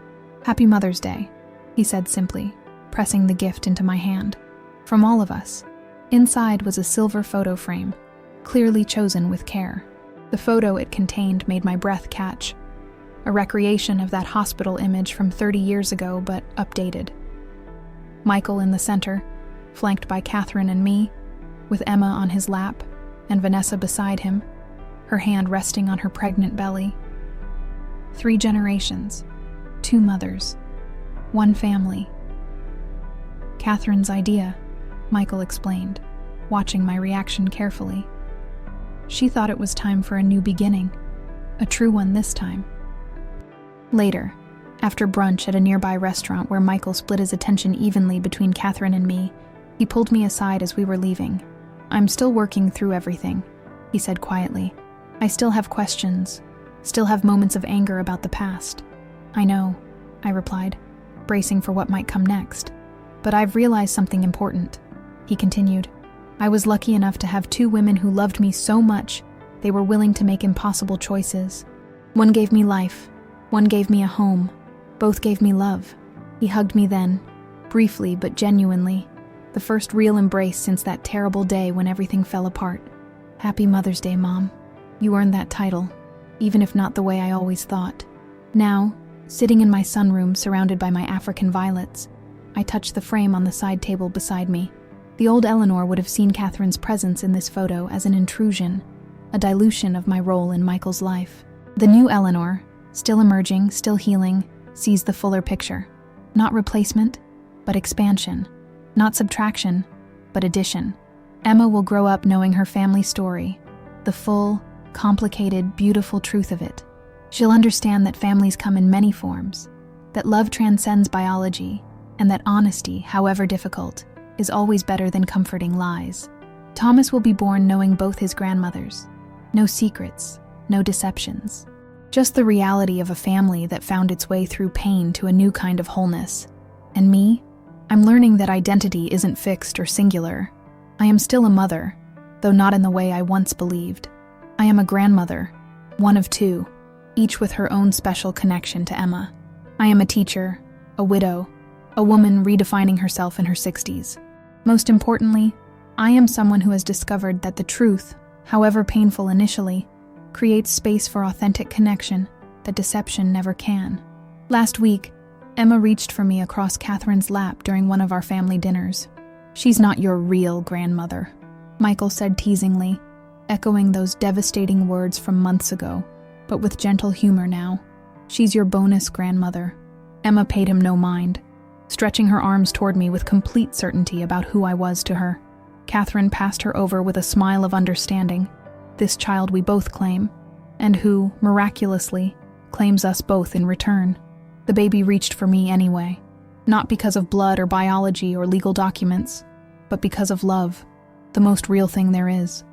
"Happy Mother's Day," he said simply, pressing the gift into my hand. "From all of us." Inside was a silver photo frame, clearly chosen with care. The photo it contained made my breath catch, a recreation of that hospital image from 30 years ago, but updated. Michael in the center, flanked by Catherine and me, with Emma on his lap, and Vanessa beside him, her hand resting on her pregnant belly. 3 generations, 2 mothers, 1 family. "Catherine's idea," Michael explained, watching my reaction carefully. "She thought it was time for a new beginning, a true one this time." Later, after brunch at a nearby restaurant where Michael split his attention evenly between Catherine and me, he pulled me aside as we were leaving. "I'm still working through everything," he said quietly. "I still have questions, still have moments of anger about the past." "I know," I replied, bracing for what might come next. "But I've realized something important," he continued. "I was lucky enough to have 2 women who loved me so much they were willing to make impossible choices. One gave me life, one gave me a home, both gave me love." He hugged me then, briefly but genuinely, the first real embrace since that terrible day when everything fell apart. "Happy Mother's Day, Mom. You earned that title, even if not the way I always thought." Now, sitting in my sunroom surrounded by my African violets, I touched the frame on the side table beside me. The old Eleanor would have seen Catherine's presence in this photo as an intrusion, a dilution of my role in Michael's life. The new Eleanor, still emerging, still healing, sees the fuller picture. Not replacement, but expansion. Not subtraction, but addition. Emma will grow up knowing her family story, the full, complicated, beautiful truth of it. She'll understand that families come in many forms, that love transcends biology, and that honesty, however difficult, is always better than comforting lies. Thomas will be born knowing both his grandmothers. No secrets, no deceptions. Just the reality of a family that found its way through pain to a new kind of wholeness. And me? I'm learning that identity isn't fixed or singular. I am still a mother, though not in the way I once believed. I am a grandmother, one of two, each with her own special connection to Emma. I am a teacher, a widow, a woman redefining herself in her 60s. Most importantly, I am someone who has discovered that the truth, however painful initially, creates space for authentic connection that deception never can. Last week, Emma reached for me across Catherine's lap during one of our family dinners. "She's not your real grandmother," Michael said teasingly, echoing those devastating words from months ago, but with gentle humor now. "She's your bonus grandmother." Emma paid him no mind, stretching her arms toward me with complete certainty about who I was to her. Catherine passed her over with a smile of understanding, this child we both claim, and who, miraculously, claims us both in return. The baby reached for me anyway, not because of blood or biology or legal documents, but because of love, the most real thing there is.